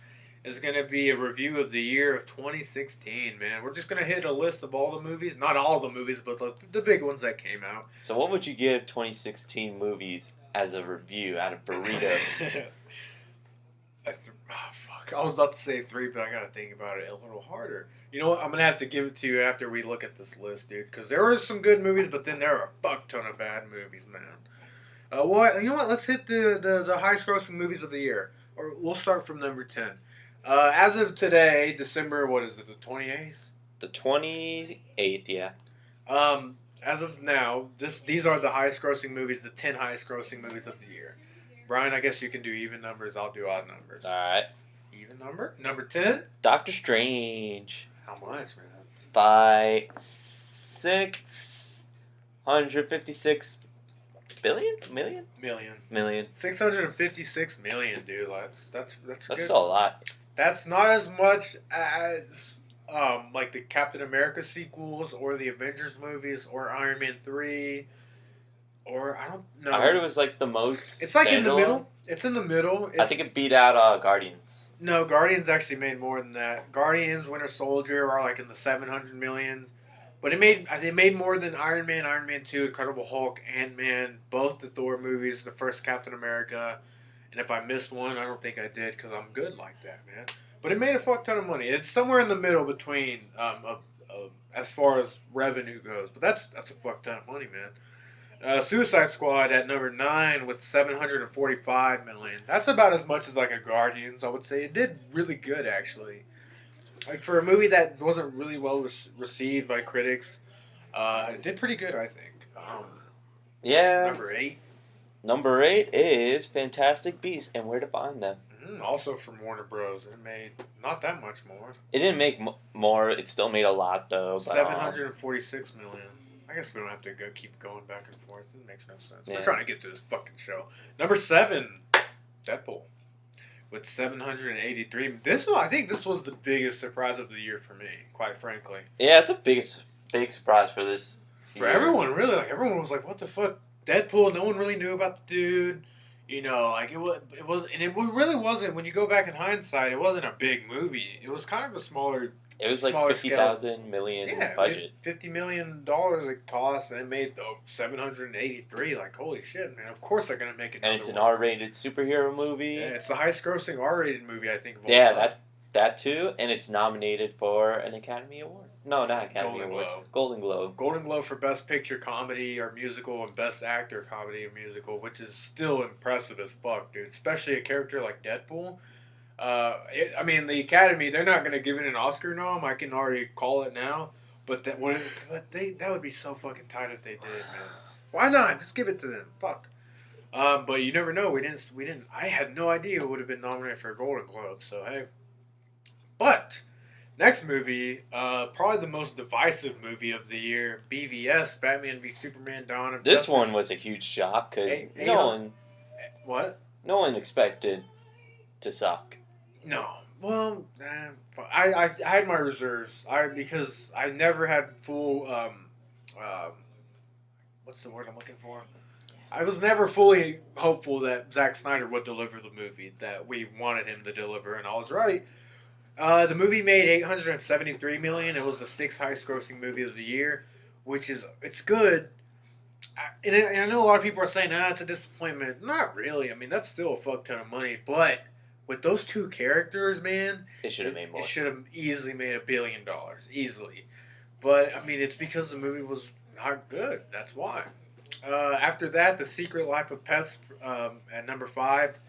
is going to be a review of the year of 2016, man. We're just going to hit a list of all the movies. Not all the movies, but the big ones that came out. So what would you give 2016 movies as a review out of burritos? Fuck. I was about to say 3, but I got to think about it a little harder. You know what? I'm going to have to give it to you after we look at this list, dude. Because there are some good movies, but then there are a fuck ton of bad movies, man. Well, you know what? Let's hit the highest grossing movies of the year. Or we'll start from number 10. As of today, December, what is it, the 28th? The 28th, yeah. As of now, these are the highest grossing movies, the 10 highest grossing movies of the year. Brian, I guess you can do even numbers, I'll do odd numbers. Alright. Even number? Number 10? Doctor Strange. How much, man? By 656 billion? Million. 656 million, dude. That's good. Still a lot. That's not as much as like the Captain America sequels or the Avengers movies or Iron Man 3 or I don't know. I heard it was like the most. It's like in the middle. It's in the middle. I think it beat out Guardians. No, Guardians actually made more than that. Guardians, Winter Soldier are like in the 700 millions. But they made more than Iron Man, Iron Man 2, Incredible Hulk, Ant-Man, both the Thor movies, the first Captain America. And if I missed one, I don't think I did because I'm good like that, man. But it made a fuck ton of money. It's somewhere in the middle between as far as revenue goes. But that's a fuck ton of money, man. Suicide Squad at number 9 with 745 million. That's about as much as like a Guardians, I would say. It did really good, actually. Like for a movie that wasn't really well received by critics, it did pretty good, I think. Yeah. Number 8. Number 8 is Fantastic Beasts and Where to Find Them. Also from Warner Bros. It made not that much more. It didn't make more. It still made a lot, though. But, 746 million. I guess we don't have to keep going back and forth. It makes no sense. Yeah. We're trying to get to this fucking show. Number 7, Deadpool. With 783. I think this was the biggest surprise of the year for me, quite frankly. Yeah, it's a big surprise for this. For everyone, really. Like, everyone was like, what the fuck? Deadpool, no one really knew about the dude. Like, it really wasn't, when you go back in hindsight, it wasn't a big movie. It was kind of a smaller. It was like 50,000 million budget. $50 million it cost, and it made 783. Like, holy shit, man! Of course they're gonna make it. And it's an R-rated superhero movie. Yeah, it's the highest-grossing R-rated movie I think. Of all time. that too, and it's nominated for an Academy Award. No, not Academy Award. Golden Globe. Golden Globe for Best Picture Comedy or Musical and Best Actor Comedy or Musical, which is still impressive as fuck, dude. Especially a character like Deadpool. The Academy, they're not going to give it an Oscar nom. I can already call it now. But that would be so fucking tight if they did, man. Why not? Just give it to them. Fuck. But you never know. We didn't. I had no idea it would have been nominated for a Golden Globe. So hey. But next movie, probably the most divisive movie of the year, BVS, Batman v Superman: Dawn of Justice. This one was a huge shock because no one expected to suck. No. Well, I had my reserves. Because I never had full what's the word I'm looking for? I was never fully hopeful that Zack Snyder would deliver the movie that we wanted him to deliver, and I was right. The movie made $873 million. It was the sixth highest-grossing movie of the year, which is it's good. And I know a lot of people are saying, it's a disappointment. Not really. I mean, that's still a fuck ton of money. But with those two characters, man, It should have made more. It should have easily made $1 billion. Easily. But, I mean, it's because the movie was not good. That's why. After that, The Secret Life of Pets at number 5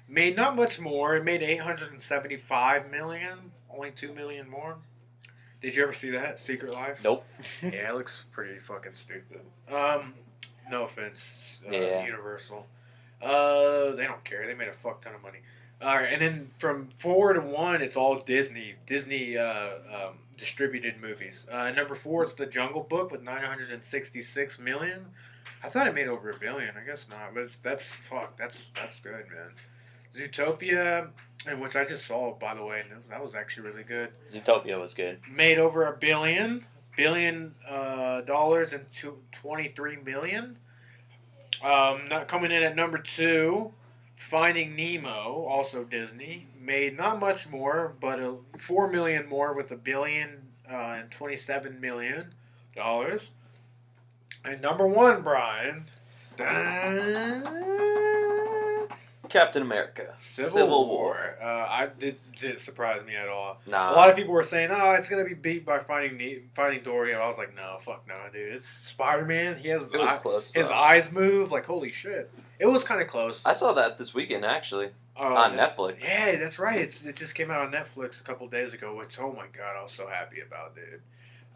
made not much more. It made $875 million. Only $2 million more. Did you ever see that, Secret Life? Nope. Yeah, it looks pretty fucking stupid. No offense, Universal. They don't care. They made a fuck ton of money. All right, and then from 4 to 1, it's all Disney distributed movies. Number 4 is The Jungle Book with $966 million. I thought it made over $1 billion. I guess not, but that's good, man. Zootopia, and which I just saw, by the way, and that was actually really good. Zootopia was good. Made over $1 billion dollars and 23 million. Not coming in at number 2, Finding Nemo, also Disney, made not much more, but $4 million more with $1 billion and 27 million dollars. And number 1, Brian. Captain America. Civil War. Didn't surprise me at all. Nah. A lot of people were saying, it's going to be beat by Finding Dory. And I was like, no, fuck no, dude. It's Spider-Man. He has It was close. his eyes move. Like, holy shit. It was kind of close. I saw that this weekend, actually. On Netflix. Yeah, that's right. It just came out on Netflix a couple days ago, which, oh my god, I was so happy about, dude.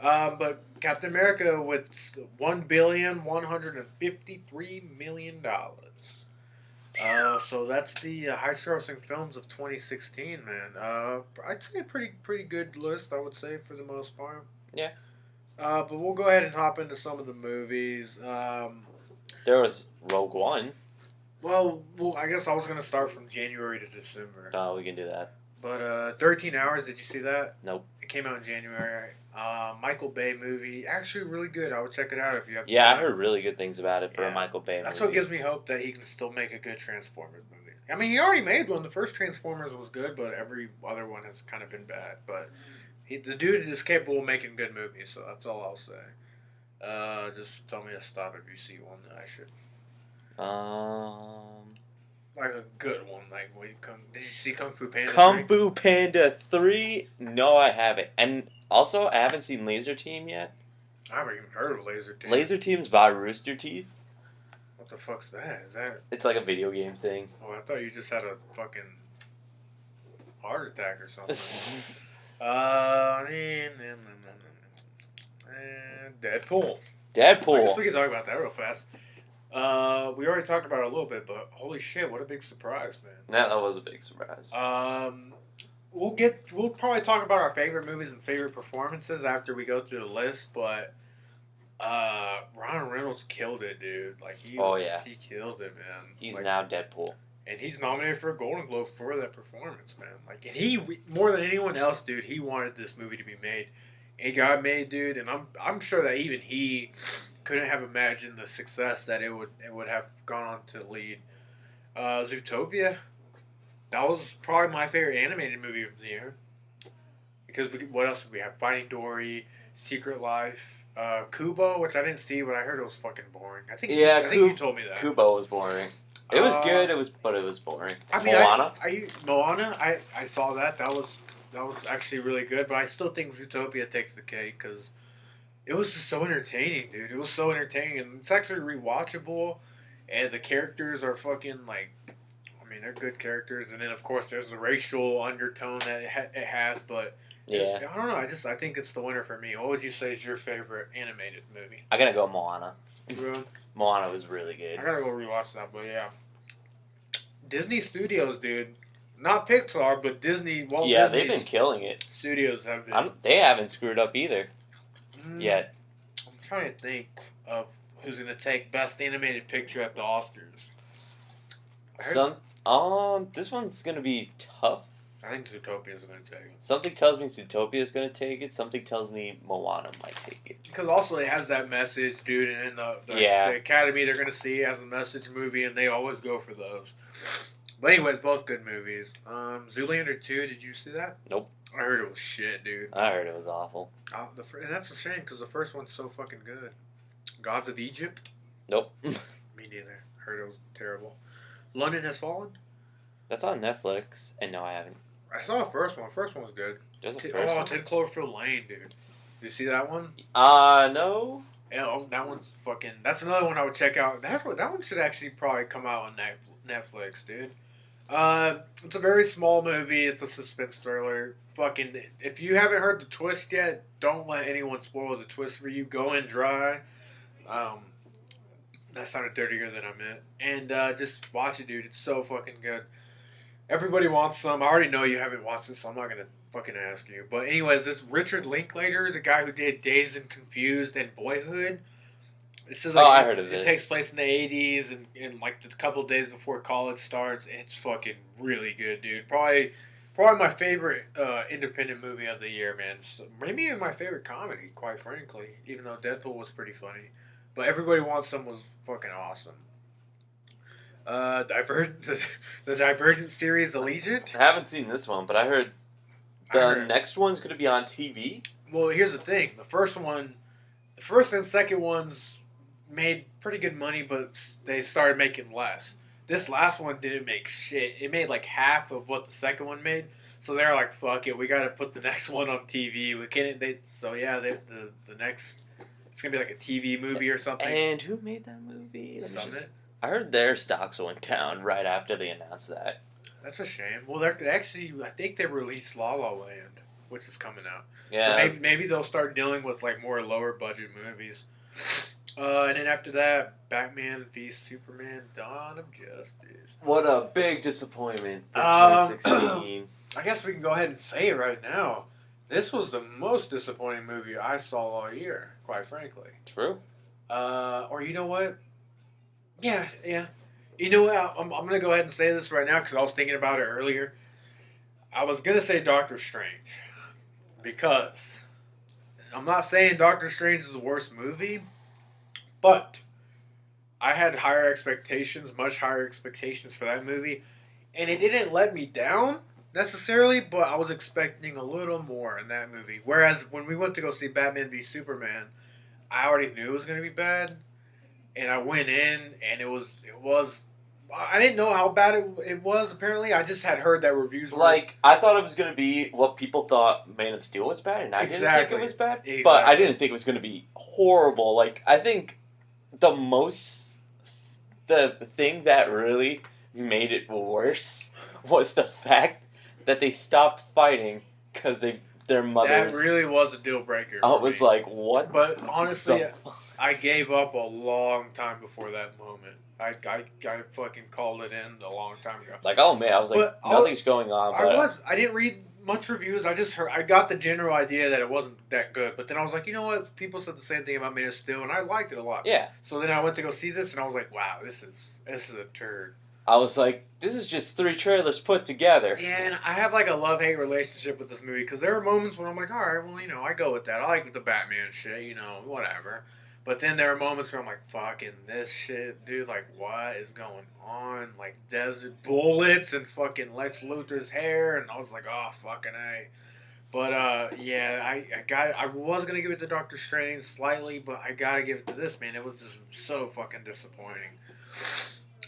But Captain America with $1,153 million. So that's the highest-grossing films of 2016, man. I'd say a pretty good list, I would say, for the most part. Yeah. But we'll go ahead and hop into some of the movies. There was Rogue One. Well, I guess I was going to start from January to December. Oh, we can do that. But 13 Hours, did you see that? Nope. It came out in January. Michael Bay movie. Actually, really good. I would check it out if you have Yeah, time. I heard really good things about it for a Michael Bay movie. That's what gives me hope that he can still make a good Transformers movie. I mean, he already made one. The first Transformers was good, but every other one has kind of been bad. But the dude is capable of making good movies, so that's all I'll say. Just tell me to stop if you see one that I should. Like a good one. Like, did you see Kung Fu Panda 3? Kung Fu Panda 3? No, I haven't. And also, I haven't seen Laser Team yet. I haven't even heard of Laser Team. Laser Team's by Rooster Teeth. What the fuck's that? Is that... It's like a video game thing. Oh, I thought you just had a fucking heart attack or something. Deadpool. I guess we can talk about that real fast. We already talked about it a little bit, but holy shit, what a big surprise, man. Yeah, that was a big surprise. We'll probably talk about our favorite movies and favorite performances after we go through the list, but Ryan Reynolds killed it, dude. Like he killed it, man. He's now Deadpool. And he's nominated for a Golden Globe for that performance, man. Like, and he, more than anyone else, dude, he wanted this movie to be made. It got made, dude, and I'm sure that even he couldn't have imagined the success that it would have gone on to lead. Zootopia, that was probably my favorite animated movie of the year. Because what else did we have? Finding Dory, Secret Life, Kubo, which I didn't see, but I heard it was fucking boring. I think you told me that. Kubo was boring. It was good. But it was boring. I mean, Moana. Moana. I saw that. That was actually really good. But I still think Zootopia takes the cake because it was just so entertaining, dude. It was so entertaining, and it's actually rewatchable. And the characters are fucking like, I mean, they're good characters. And then of course there's the racial undertone that it has. But yeah, I don't know. I think it's the winner for me. What would you say is your favorite animated movie? I gotta go Moana. Really? Moana was really good. I gotta go rewatch that, but yeah. Disney Studios, dude. Not Pixar, but Disney. Walt Disney's they've been killing it. Studios have been. They haven't screwed up either. Yet. I'm trying to think of who's gonna take Best Animated Picture at the Oscars. This one's gonna be tough I think Zootopia is going to take it. Something tells me Zootopia is going to take it. Something tells me Moana might take it. Because also it has that message, dude, and Yeah. the Academy they're going to see it as a message movie, and they always go for those. But anyways, both good movies. Zoolander 2, did you see that? Nope. I heard it was shit, dude. I heard it was awful. And that's a shame because the first one's so fucking good. Gods of Egypt? Nope. Me neither. Heard it was terrible. London Has Fallen? That's on Netflix, and no, I haven't. I saw the first one. First one was good. There's a first one? 10 Cloverfield Lane, dude. Did you see that one? No. Yeah, that one's fucking... That's another one I would check out. That one should actually probably come out on Netflix, dude. It's a very small movie. It's a suspense thriller. Fucking... If you haven't heard the twist yet, don't let anyone spoil the twist for you. Go in dry. That sounded dirtier than I meant. And just watch it, dude. It's so fucking good. Everybody wants some. I already know you haven't watched it, so I'm not going to fucking ask you. But anyways, this Richard Linklater, the guy who did Dazed and Confused and Boyhood, this is like, I heard of this. It takes place in the 80s and like the couple days before college starts. It's fucking really good, dude. Probably my favorite independent movie of the year, man. So maybe even my favorite comedy, quite frankly, even though Deadpool was pretty funny. But Everybody Wants Some was fucking awesome. The Divergent series, Allegiant. I haven't seen this one, but I heard next one's going to be on TV. Well, here's the thing. The first and second ones made pretty good money, but they started making less. This last one didn't make shit. It made like half of what the second one made. So they're like, fuck it, we got to put the next one on TV. We can't. The next, it's going to be like a TV movie or something. And who made that movie? Summit. I heard their stocks went down right after they announced that. That's a shame. Well, they're actually, I think they released La La Land, which is coming out. Yeah. So maybe they'll start dealing with like more lower budget movies. And then after that, Batman v Superman: Dawn of Justice. What a big disappointment for 2016. I guess we can go ahead and say it right now. This was the most disappointing movie I saw all year, quite frankly. True. Or you know what? Yeah. You know what? I'm going to go ahead and say this right now because I was thinking about it earlier. I was going to say Doctor Strange. Because I'm not saying Doctor Strange is the worst movie, but I had higher expectations, much higher expectations for that movie. And it didn't let me down necessarily, but I was expecting a little more in that movie. Whereas when we went to go see Batman v Superman, I already knew it was going to be bad. And I went in, and it was. I didn't know how bad it was. Apparently, I just had heard that reviews were I thought it was going to be what people thought Man of Steel was bad, and I didn't think it was bad. Exactly. But I didn't think it was going to be horrible. I think the thing that really made it worse was the fact that they stopped fighting because their mothers. That really was a deal breaker. I was like, what? But honestly, I gave up a long time before that moment. I fucking called it in a long time ago. Oh man, I was like, nothing's going on. But I didn't read much reviews. I just heard. I got the general idea that it wasn't that good. But then I was like, you know what? People said the same thing about Man of Steel, and I liked it a lot. Yeah. So then I went to go see this, and I was like, wow, this is a turd. I was like, this is just 3 trailers put together. Yeah, and I have like a love-hate relationship with this movie because there are moments when I'm like, all right, well, I go with that. I like the Batman shit, whatever. But then there are moments where I'm like, fucking this shit, dude, like, what is going on? Like, desert bullets and fucking Lex Luthor's hair, and I was like, oh, fucking A. But, yeah, I was going to give it to Doctor Strange slightly, but I got to give it to this, man. It was just so fucking disappointing.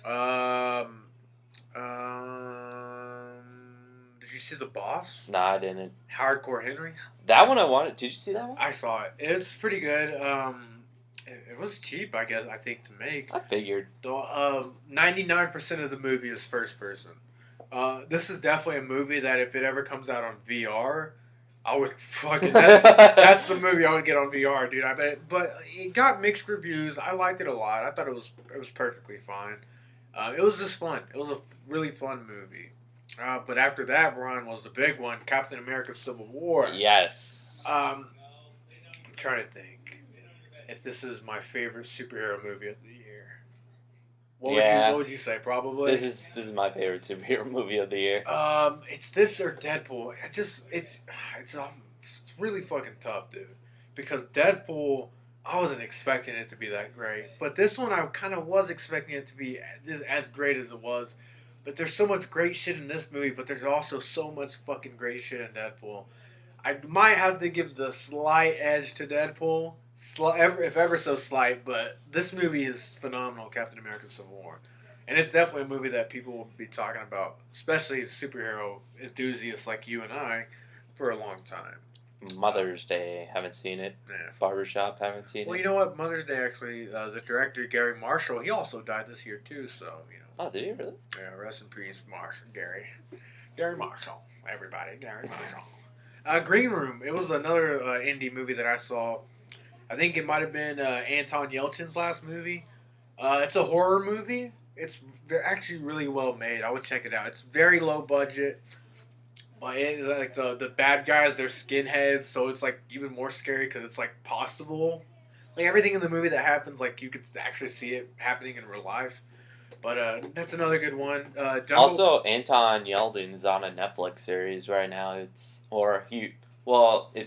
Did you see The Boss? Nah, I didn't. Hardcore Henry? That one I wanted. Did you see that one? I saw it. It's pretty good. It was cheap, I guess, I think, to make. I figured. 99% of the movie is first person. This is definitely a movie that if it ever comes out on VR, I would fucking... That's the movie I would get on VR, dude. I bet. But it got mixed reviews. I liked it a lot. I thought it was perfectly fine. It was just fun. It was a really fun movie. But after that run was the big one, Captain America Civil War. Yes. I'm trying to think if this is my favorite superhero movie of the year. What would you say? Probably. This is my favorite superhero movie of the year. It's this or Deadpool. It's really fucking tough, dude. Because Deadpool, I wasn't expecting it to be that great, but this one I kind of was expecting it to be as great as it was. But there's so much great shit in this movie, but there's also so much fucking great shit in Deadpool. I might have to give the slight edge to Deadpool, if ever so slight, but this movie is phenomenal, Captain America Civil War. And it's definitely a movie that people will be talking about, especially superhero enthusiasts like you and I, for a long time. Mother's Day, haven't seen it. Yeah. Barbershop, haven't seen it. Well, you know what? Mother's Day, actually, the director, Gary Marshall, he also died this year, too, so, you know. Oh, did he really? Yeah, rest in peace, Gary. Gary Marshall. Everybody, Gary Marshall. Green Room. It was another indie movie that I saw. I think it might have been Anton Yelchin's last movie. It's a horror movie. It's actually really well made. I would check it out. It's very low budget. But it's like the bad guys, they're skinheads, so it's like even more scary because it's like possible. Like everything in the movie that happens, like you could actually see it happening in real life. But that's another good one. Also, Anton Yelchin's on a Netflix series right now. It's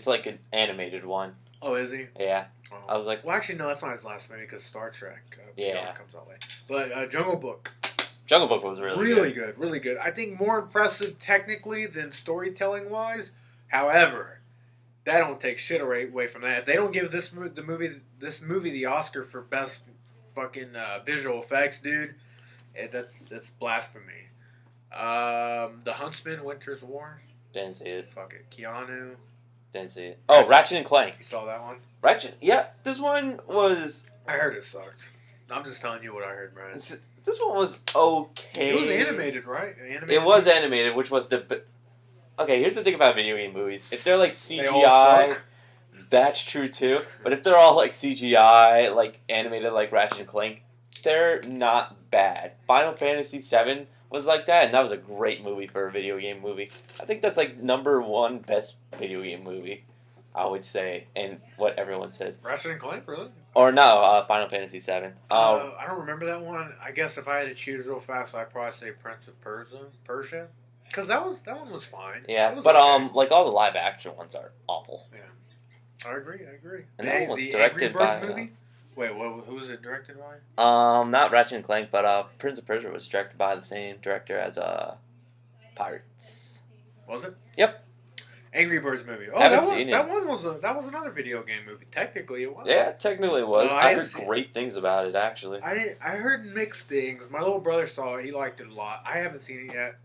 like an animated one. Oh, is he? Yeah. Oh. I was like, well, actually, no, that's not his last movie because Star Trek comes out late. But Jungle Book. Jungle Book was really good. Really good. I think more impressive technically than storytelling wise. However, that don't take shit away from that. If they don't give this movie the Oscar for best fucking visual effects, dude, that's blasphemy. The Huntsman, Winter's War. Didn't see it. Fuck it. Keanu. Didn't see it. Oh, Ratchet and Clank. You saw that one? Ratchet. Yeah, this one was. I heard it sucked. I'm just telling you what I heard, Brian. This one was okay. It was animated, right? It was animated, which was okay, here's the thing about video game movies. If they're like CGI, that's true too. But if they're all like CGI, like animated like Ratchet and Clank, they're not bad. Final Fantasy VII was like that, and that was a great movie for a video game movie. I think that's like #1 best video game movie, I would say, and what everyone says. Ratchet and Clank, really? Or no, Final Fantasy VII. I don't remember that one. I guess if I had to choose real fast, I'd probably say Prince of Persia. Because that one was fine. Yeah, but okay. like all the live action ones are awful. Yeah, I agree. And that one was directed by. Movie? Wait, who was it directed by? Not Ratchet and Clank, but Prince of Persia was directed by the same director as Pirates. Was it? Yep. Angry Birds movie. Oh, that one was another video game movie. Technically, it was. Yeah, technically it was. I heard great things about it, actually. I heard mixed things. My little brother saw it. He liked it a lot. I haven't seen it yet.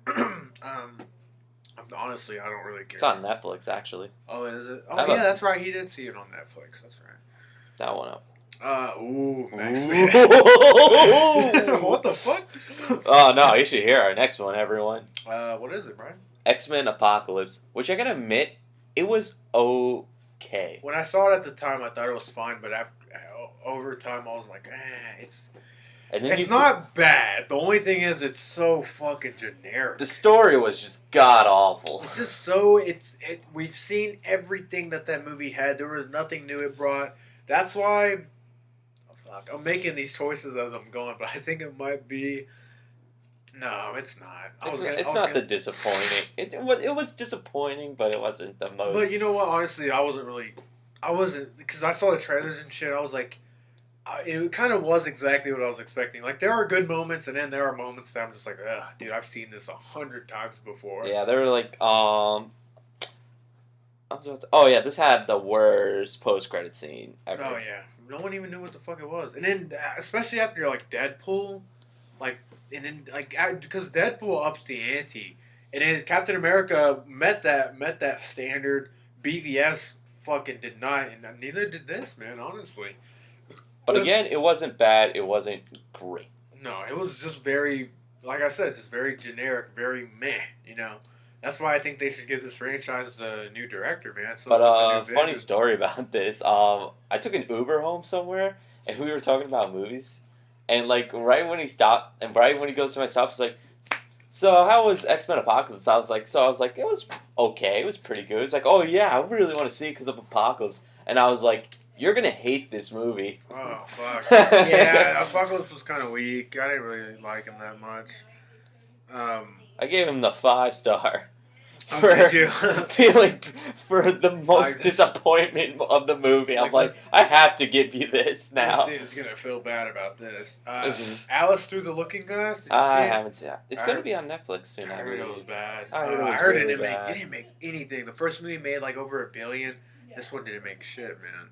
Honestly, I don't really care. It's on Netflix, actually. Oh, is it? Oh, yeah, that's right. He did see it on Netflix. That's right. That one up. Max. Ooh. What the fuck? Oh, no, you should hear our next one, everyone. What is it, Brian? X-Men Apocalypse, which I gotta admit, it was okay. When I saw it at the time, I thought it was fine, but over time, I was like, it's not bad. The only thing is, it's so fucking generic. The story was just god awful. It's just so we've seen everything that movie had. There was nothing new it brought. That's why I'm making these choices as I'm going, but I think it might be. No, it's not. It's not the disappointing. It was disappointing, but it wasn't the most. But you know what? Honestly, I wasn't because I saw the trailers and shit. I was like, it kind of was exactly what I was expecting. Like there are good moments, and then there are moments that I'm just like, ugh, dude, I've seen this 100 times before. Yeah, they were like, this had the worst post-credit scene ever. Oh yeah, no one even knew what the fuck it was, and then especially after like Deadpool, because Deadpool ups the ante, and then Captain America met that standard. BVS fucking did not, and neither did this, man. Honestly. But again, it wasn't bad. It wasn't great. No, it was just very, like I said, just very generic, very meh. You know, that's why I think they should give this franchise a new director, man. But funny story about this. I took an Uber home somewhere, and we were talking about movies. And like right when he stopped, and right when he goes to my stop, he's like, "So how was X-Men Apocalypse?" I was like, "It was okay. It was pretty good." He's like, "Oh yeah, I really want to see it because of Apocalypse." And I was like, you're gonna hate this movie. Oh, fuck. Yeah, Apocalypse was kind of weak. I didn't really like him that much. I gave him the 5-star. Did you? Feeling for the most disappointment of the movie. I'm like, I have to give you this now. This dude's gonna feel bad about this. Alice Through the Looking Glass? Did you see I it? haven't seen it. It's gonna be on Netflix soon. I heard it was bad. I I heard it didn't make anything. The first movie made like over $1 billion. This one didn't make shit, man.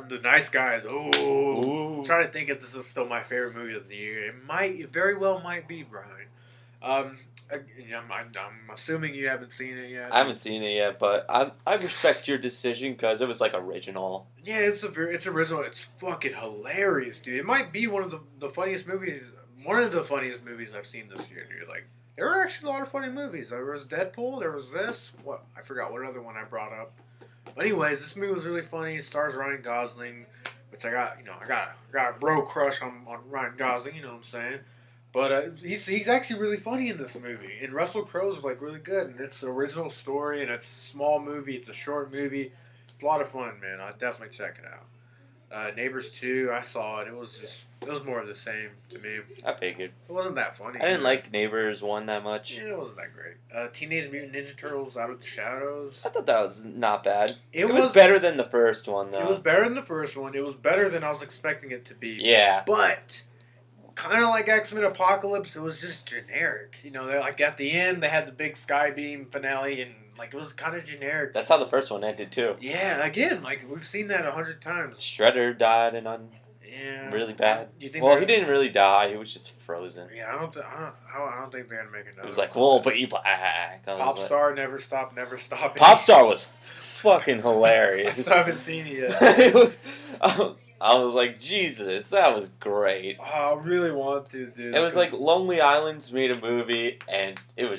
The Nice Guys. Ooh. I'm trying to think if this is still my favorite movie of the year. It very well might be, Brian. I'm assuming you haven't seen it yet. I haven't seen it yet, but I respect your decision because it was like original. Yeah, it's original. It's fucking hilarious, dude. It might be one of the funniest movies. One of the funniest movies I've seen this year, dude. Like, there were actually a lot of funny movies. There was Deadpool. There was this. I forgot what other one I brought up. But anyways, this movie was really funny. It stars Ryan Gosling, which I got a bro crush on Ryan Gosling. You know what I'm saying? But he's actually really funny in this movie. And Russell Crowe's like really good. And it's an original story, and it's a small movie. It's a short movie. It's a lot of fun, man. I'd definitely check it out. Neighbors 2, I saw it. It was more of the same to me. I figured. It wasn't that funny. I didn't like Neighbors 1 that much. Yeah, it wasn't that great. Teenage Mutant Ninja Turtles Out of the Shadows. I thought that was not bad. It was better than the first one, though. It was better than the first one. It was better than I was expecting it to be. Yeah. But kind of like X-Men Apocalypse, it was just generic. You know, like at the end, they had the big Skybeam finale, and like it was kind of generic. That's how the first one ended too. Yeah, again, like we've seen that 100 times. Shredder died and really bad. You think he didn't really die. He was just frozen. Yeah, I don't think they're gonna make another. It was like, we'll put you back. Popstar, Never Stop, Never Stop. Popstar was fucking hilarious. I still haven't seen it yet. I was like, Jesus, that was great. Oh, I really want to, dude. It was like Lonely Islands made a movie, and it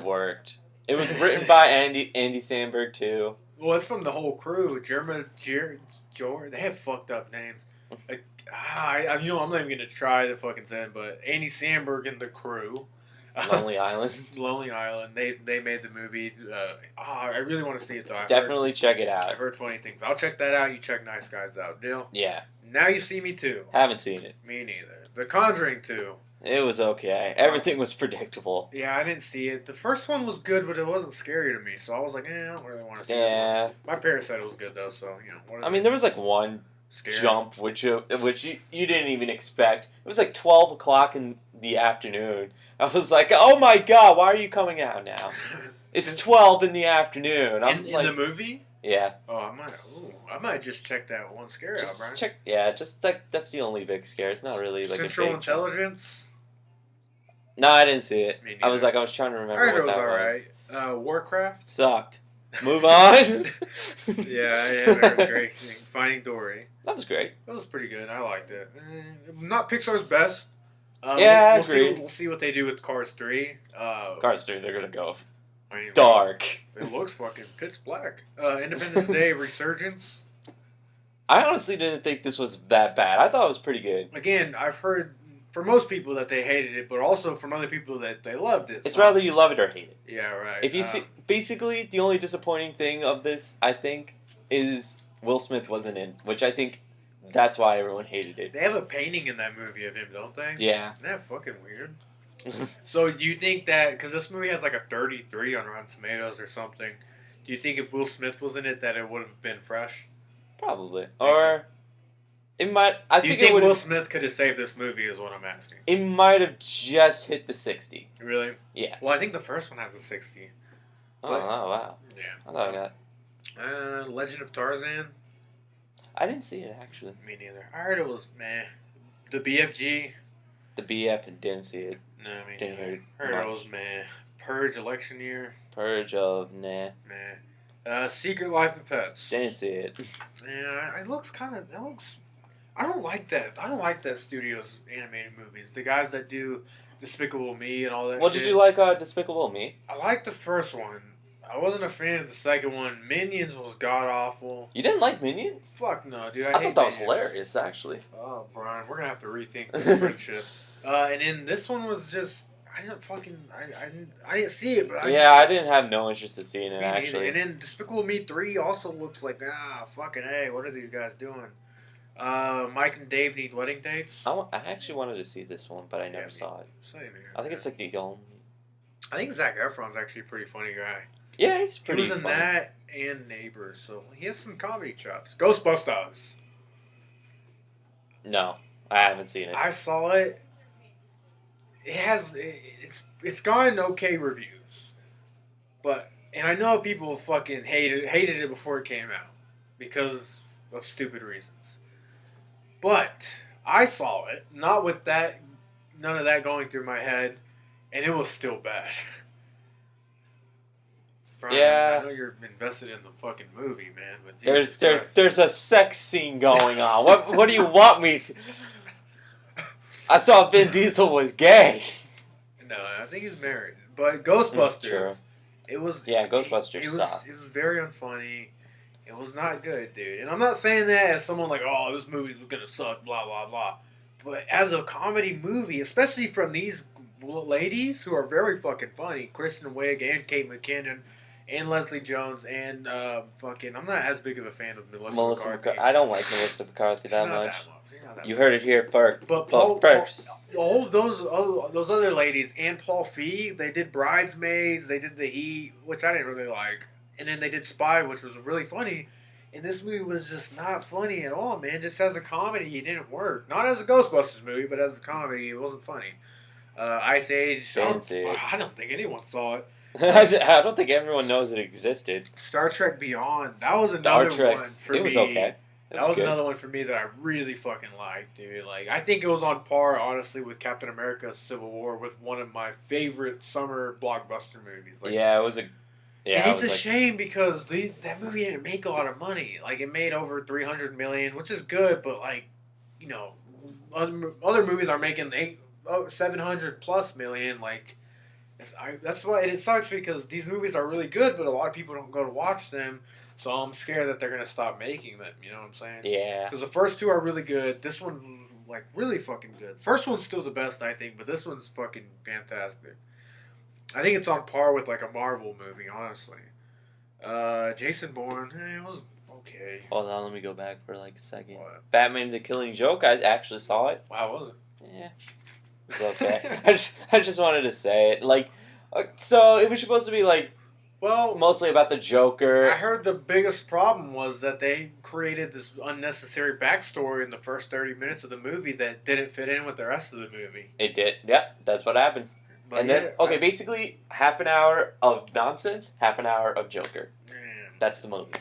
worked. It was written by Andy Samberg, too. Well, it's from the whole crew. They have fucked up names. Like, I'm not even going to try to fucking say it, but Andy Samberg and the crew. Lonely Island. Lonely Island. They made the movie. I really want to see it, though. Definitely check it out. I've heard funny things. I'll check that out. You check Nice Guys out. Deal? Yeah. Now You See Me 2. Haven't seen it. Me neither. The Conjuring 2. It was okay. Everything was predictable. Yeah, I didn't see it. The first one was good, but it wasn't scary to me. So I was like, I don't really want to see it. Yeah. My parents said it was good, though, so, you know. I mean, there was like one jump, which you didn't even expect. It was like 12 o'clock in the afternoon. I was like, oh my God, why are you coming out now? It's 12 in the afternoon. In the movie? Yeah. Oh, I might just check that one scare out, Brian. That's the only big scare. It's not really like Central a big Intelligence? No, I didn't see it. Me I was trying to remember what that was. Alright. Warcraft? Sucked. Move on. Yeah, great. Finding Dory. That was great. That was pretty good. I liked it. Not Pixar's best. Yeah, I agree. We'll see what they do with Cars 3. Cars 3, they're gonna go dark. It looks fucking pitch black. Independence Day Resurgence. I honestly didn't think this was that bad. I thought it was pretty good. Again, I've heard from most people that they hated it, but also from other people that they loved it. It's rather you love it or hate it. Yeah, right. If you see, basically, the only disappointing thing of this, I think, is Will Smith wasn't in, which I think that's why everyone hated it. They have a painting in that movie of him, don't they? Yeah. Isn't that fucking weird? So do you think that, because this movie has like a 33 on Rotten Tomatoes or something, do you think if Will Smith was in it that it would have been fresh? Probably. Or it might. Do you think Will Smith could have saved this movie is what I'm asking. It might have just hit the 60. Really? Yeah. Well, I think the first one has a 60. Oh, wow. Yeah. I thought I got. Legend of Tarzan? I didn't see it, actually. Me neither. I heard it was meh. The BFG? The BF and didn't see it. No, I mean, didn't heard it was meh. Purge Election Year? Purge of nah. Meh. Secret Life of Pets? Didn't see it. Yeah, it looks kind of... I don't like that. I don't like that studio's animated movies. The guys that do Despicable Me and all that shit. What did you like Despicable Me? I liked the first one. I wasn't a fan of the second one. Minions was god-awful. You didn't like Minions? Fuck no, dude. I thought that was hilarious, actually. Oh, Brian, we're going to have to rethink this friendship. And then this one was just... I didn't see it, but I didn't have no interest in seeing it actually. And then Despicable Me 3 also looks like fucking hey, what are these guys doing? Mike and Dave Need Wedding Dates. I actually wanted to see this one, but I never saw it. Same here. I think it's like the only. I think Zac Efron's actually a pretty funny guy. Yeah, he's pretty. He was in that and Neighbors, so he has some comedy chops. Ghostbusters. No, I haven't seen it. I saw it. It's gotten okay reviews, and I know people fucking hated it before it came out because of stupid reasons. But I saw it not with none of that going through my head, and it was still bad. Brian, yeah, I know you're invested in the fucking movie, man. But there's a sex scene going on. What do you want me? I thought Vin Diesel was gay. No, I think he's married. But Ghostbusters, it was Ghostbusters sucked. It was very unfunny. It was not good, dude. And I'm not saying that as someone like, oh, this movie was gonna suck, blah blah blah. But as a comedy movie, especially from these ladies who are very fucking funny, Kristen Wiig and Kate McKinnon. And Leslie Jones and I'm not as big of a fan of Melissa McCarthy. I don't like Melissa McCarthy that much. You heard it here first. But all of those other ladies and Paul Feig, they did Bridesmaids, they did The Heat, which I didn't really like, and then they did Spy, which was really funny. And this movie was just not funny at all, man. Just as a comedy, it didn't work. Not as a Ghostbusters movie, but as a comedy, it wasn't funny. Ice Age, I don't think anyone saw it. I don't think everyone knows it existed. Star Trek Beyond. That was another one for me. It was okay. That was another one for me that I really fucking liked, dude. Like, I think it was on par, honestly, with Captain America: Civil War, with one of my favorite summer blockbuster movies. Like, yeah, it was a. Yeah, and it's a shame because that movie didn't make a lot of money. Like, it made over $300 million, which is good, but like, you know, other movies are making $700+ million. Like. That's why it sucks because these movies are really good, but a lot of people don't go to watch them. So I'm scared that they're gonna stop making them. You know what I'm saying? Yeah. Because the first two are really good. This one's like really fucking good. First one's still the best, I think, but this one's fucking fantastic. I think it's on par with like a Marvel movie, honestly. Jason Bourne, it was okay. Hold on, let me go back for like a second. What? Batman: The Killing Joke. I actually saw it. Wow, was it? Yeah. It's okay. I just wanted to say it. Like, so it was supposed to be like, well, mostly about the Joker. I heard the biggest problem was that they created this unnecessary backstory in the first 30 minutes of the movie that didn't fit in with the rest of the movie. It did. Yeah, that's what happened. But and then, basically, half an hour of nonsense, half an hour of Joker. Man. That's the movie.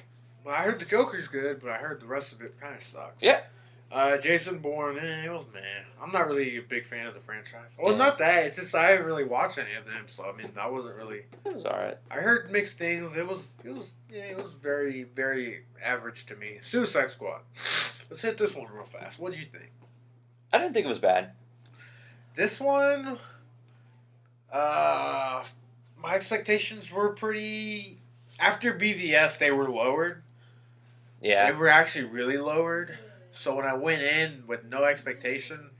Well, I heard the Joker's good, but I heard the rest of it kind of sucks. Yeah. Jason Bourne, it was I'm not really a big fan of the franchise. Well, not that. It's just I haven't really watched any of them, so I mean, I wasn't really. It was alright. I heard mixed things. It was very, very average to me. Suicide Squad. Let's hit this one real fast. What did you think? I didn't think it was bad. This one, my expectations were pretty. After BVS, they were lowered. Yeah. They were actually really lowered. So when I went in with no expectation,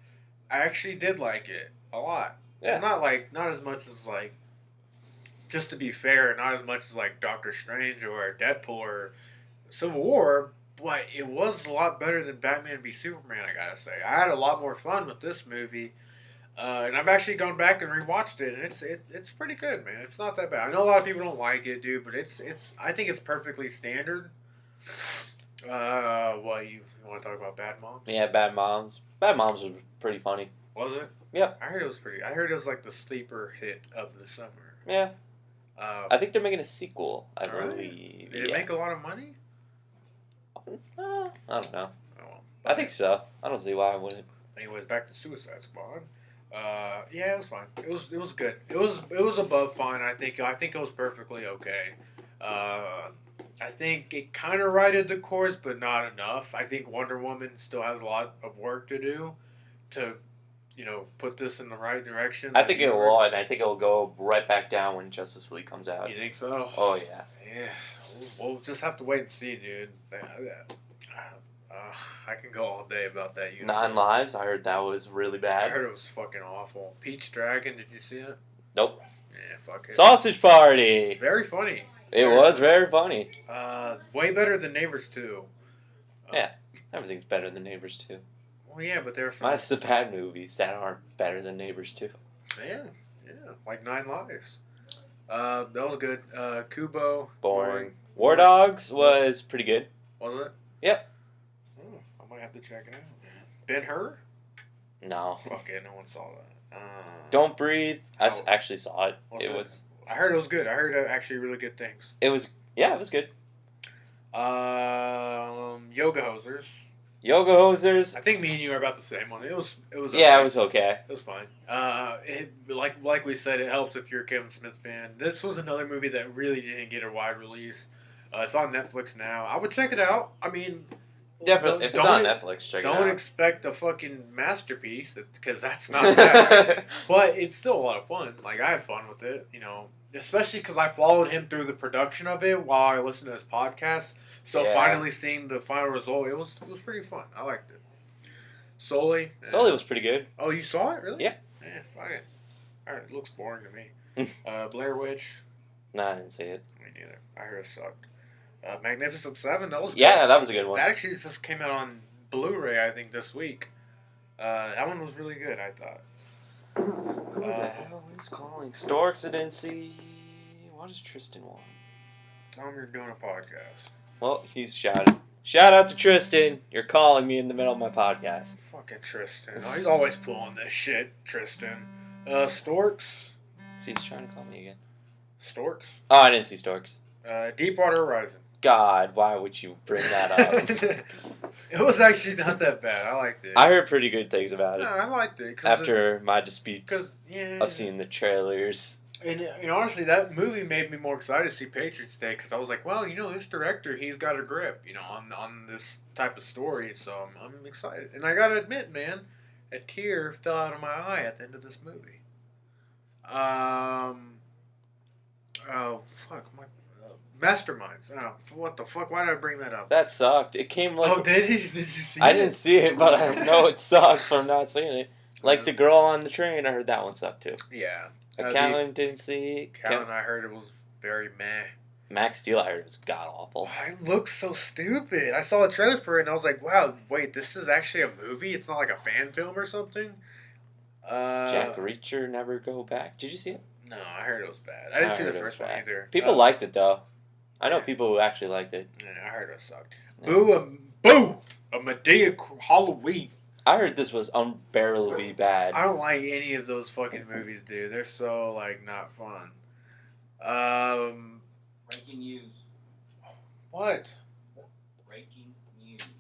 I actually did like it a lot. Yeah. Not as much as like, just to be fair, not as much as like Doctor Strange or Deadpool or Civil War, but it was a lot better than Batman v Superman, I gotta say. I had a lot more fun with this movie. And I've actually gone back and rewatched it, and it's pretty good, man. It's not that bad. I know a lot of people don't like it, dude, but I think it's perfectly standard. What you want to talk about Bad Moms? Yeah, Bad Moms. Bad Moms was pretty funny. Was it? Yep. I heard it was like the sleeper hit of the summer. Yeah. I think they're making a sequel, I believe. Did it make a lot of money? I don't know. Oh, well, I think so. I don't see why I wouldn't. Anyways, back to Suicide Squad. Yeah, it was fine. It was good. It was above fine. I think it was perfectly okay. I think it kind of righted the course, but not enough. I think Wonder Woman still has a lot of work to do to, put this in the right direction. I think it will, and I think it will go right back down when Justice League comes out. You think so? Oh, yeah. Yeah. We'll just have to wait and see, dude. I can go all day about that universe. 9 Lives. I heard that was really I bad. heard it was fucking awful. Peach Dragon, did you see it? Nope. Yeah, fuck it. Sausage Party. Very funny. It was very funny. Way better than Neighbors 2. Yeah, everything's better than Neighbors 2. Well, yeah, but they're from... Minus the bad movies that aren't better than Neighbors 2. Yeah, like 9 Lives. That was good. Kubo. Boring. War Dogs was pretty good. Was it? Yep. Oh, I might have to check it out, man. Ben-Hur? No. Fuck it, no one saw that. Don't Breathe. I actually saw it. I heard it was good. I heard actually really good things. It was good. Yoga Hosers. Yoga Hosers. I think me and you are about the same one. It was. Yeah, it was okay. It was fine. Like we said, it helps if you're a Kevin Smith fan. This was another movie that really didn't get a wide release. It's on Netflix now. I would check it out. I mean, definitely. If it's on Netflix, check it out. Don't expect a fucking masterpiece because that's not that. But it's still a lot of fun. Like, I had fun with it, you know, especially because I followed him through the production of it while I listened to his podcast. So finally seeing the final result, it was pretty fun. I liked it. Sully was pretty good. Oh, you saw it? Really? Yeah. Yeah, fine. All right, it looks boring to me. Blair Witch. No, I didn't see it. Me neither. I heard it sucked. Magnificent Seven. That was good. Yeah, that was a good one. That actually just came out on Blu-ray, I think, this week. That one was really good, I thought. Who the hell is calling? Storks I didn't see. What does Tristan want? Tell him you're doing a podcast. Well, he's shouting. Shout out to Tristan. You're calling me in the middle of my podcast. Fucking Tristan. Oh, he's always pulling this shit, Tristan. Storks. See, he's trying to call me again. Storks? Oh, I didn't see Storks. Deepwater Horizon. God, why would you bring that up? It was actually not that bad. I liked it. I heard pretty good things about it. No, I liked it. After my disputes yeah, of seeing the trailers. And honestly, that movie made me more excited to see Patriots Day because I was like, well, this director, he's got a grip, on this type of story. So I'm excited. And I got to admit, man, a tear fell out of my eye at the end of this movie. Oh, fuck. Masterminds. Oh, what the fuck? Why did I bring that up? That sucked. It came like... Oh, did he? Did you see it? I didn't see it, but I know it sucks from not seeing it. Like the girl on the train, I heard that one sucked too. Yeah. Callan didn't see. Callan, I heard it was very meh. Max Steel, I heard it was god awful. Oh, it looks so stupid. I saw a trailer for it and I was like, wow, wait, this is actually a movie? It's not like a fan film or something? Jack Reacher, Never Go Back. Did you see it? No, I heard it was bad. I didn't see the first one either. People liked it though. I know people who actually liked it. Yeah, I heard it sucked. Yeah. Boo! A Medea Halloween. I heard this was unbearably bad. I don't like any of those fucking movies, dude. They're so, not fun. Breaking news. What? Breaking news.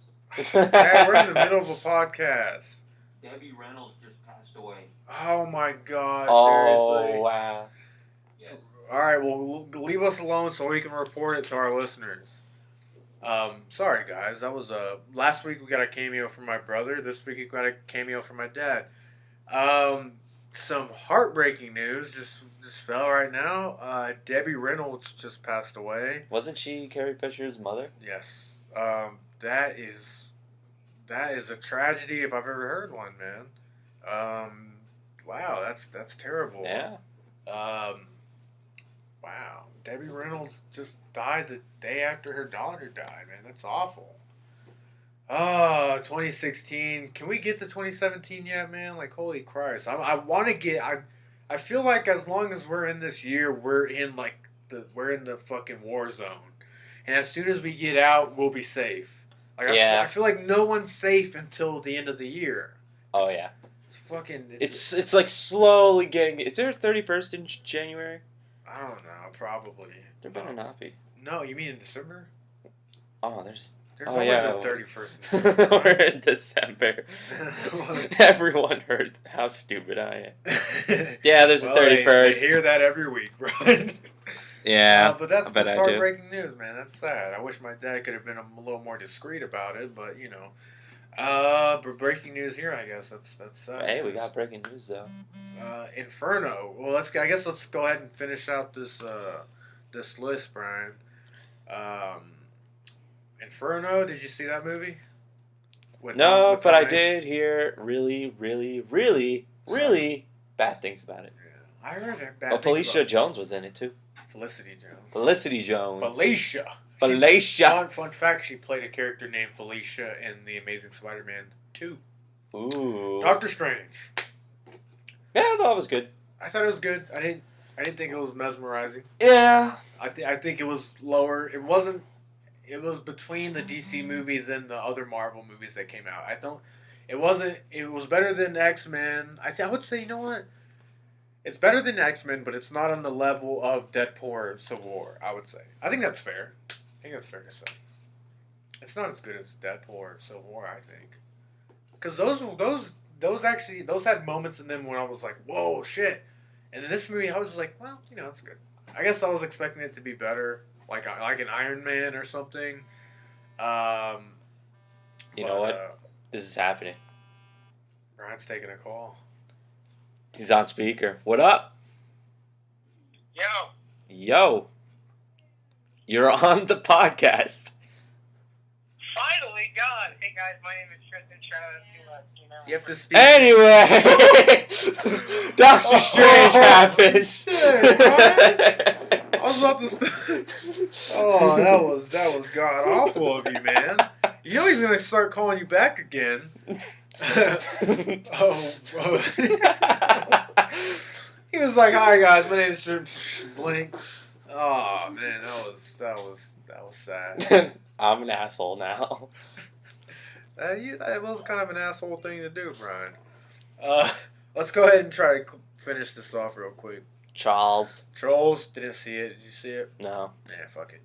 Yeah, we're in the middle of a podcast. Debbie Reynolds just passed away. Oh my god, Oh, seriously. wow. Yes. Alright, well, leave us alone so we can report it to our listeners. Sorry guys, that was last week we got a cameo from my brother, this week we got a cameo from my dad. Some heartbreaking news just fell right now. Debbie Reynolds just passed away. Wasn't she Carrie Fisher's mother? Yes. That is a tragedy if I've ever heard one, man. Wow, that's terrible. Yeah. Wow, Debbie Reynolds just died the day after her daughter died, man. That's awful. 2016. Can we get to 2017 yet, man? Like, holy Christ. I want to get... I feel like as long as we're in this year, we're in the fucking war zone. And as soon as we get out, we'll be safe. Like, yeah. I feel like no one's safe until the end of the year. Oh, yeah. It's fucking... It's like slowly getting... Is there a 31st in January? I don't know, probably. There better not be. No, you mean in December? Oh, there's always a 31st. We're in December. Everyone heard how stupid I am. Yeah, there's a 31st. They hear that every week, bro. Yeah, but that's heartbreaking news, man. That's sad. I wish my dad could have been a little more discreet about it, but but breaking news here, I guess that's sad. Hey, we got breaking news though. Inferno. Well, let's go ahead and finish out this list, Brian. Inferno. Did you see that movie? No, with but Tom I Hanks? did hear really bad things about it. Yeah, I heard that bad. But Felicia Jones was in it too. Felicity Jones. Felicity Jones. Felicia. Fun fact: she played a character named Felicia in The Amazing Spider-Man 2. Ooh. Doctor Strange. Yeah, I thought it was good. I thought it was good. I didn't think it was mesmerizing. Yeah. I think it was lower. It wasn't. It was between the DC movies and the other Marvel movies that came out. It wasn't. It was better than X-Men. I would say, you know what? It's better than X-Men, but it's not on the level of Deadpool or Civil War, I would say. I think that's fair. I think that's fair to say. It's not as good as Deadpool or Civil War, I think. Because those had moments in them when I was like, whoa, shit. And in this movie, I was just like, well, you know, it's good. I guess I was expecting it to be better, like an Iron Man or something. You know what? This is happening. Brian's taking a call. He's on speaker. What up? Yo. You're on the podcast. Finally, God. Hey guys, my name is Tristan. You have to speak. Anyway, Doctor Strange happened. Shit, Brian. I was about to. Oh, that was god awful of you, man. You know he's gonna start calling you back again. He was like, "Hi guys, my name's Blink." Oh man, that was sad. I'm an asshole now. That was kind of an asshole thing to do, Brian. Let's go ahead and try to finish this off real quick. Charles. Trolls, didn't see it. Did you see it? No. Yeah, fuck it.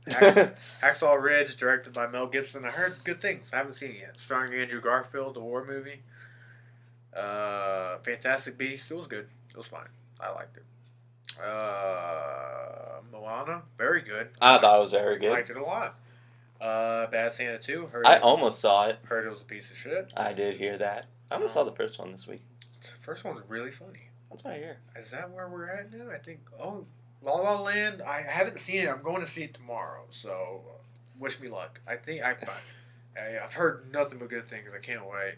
Hacksaw Ridge, directed by Mel Gibson. I heard good things. I haven't seen it yet. Starring Andrew Garfield, the war movie. Fantastic Beasts. It was good. It was fine. I liked it. Moana, very good. I thought it was very I good. liked it a lot. Bad Santa 2. I almost saw it. Heard it was a piece of shit. I did hear that. I almost saw the first one this week. The first one's really funny. That's what I hear. Is that where we're at now? I think. Oh, La La Land. I haven't seen it. I'm going to see it tomorrow. So, wish me luck. I've heard nothing but good things. I can't wait.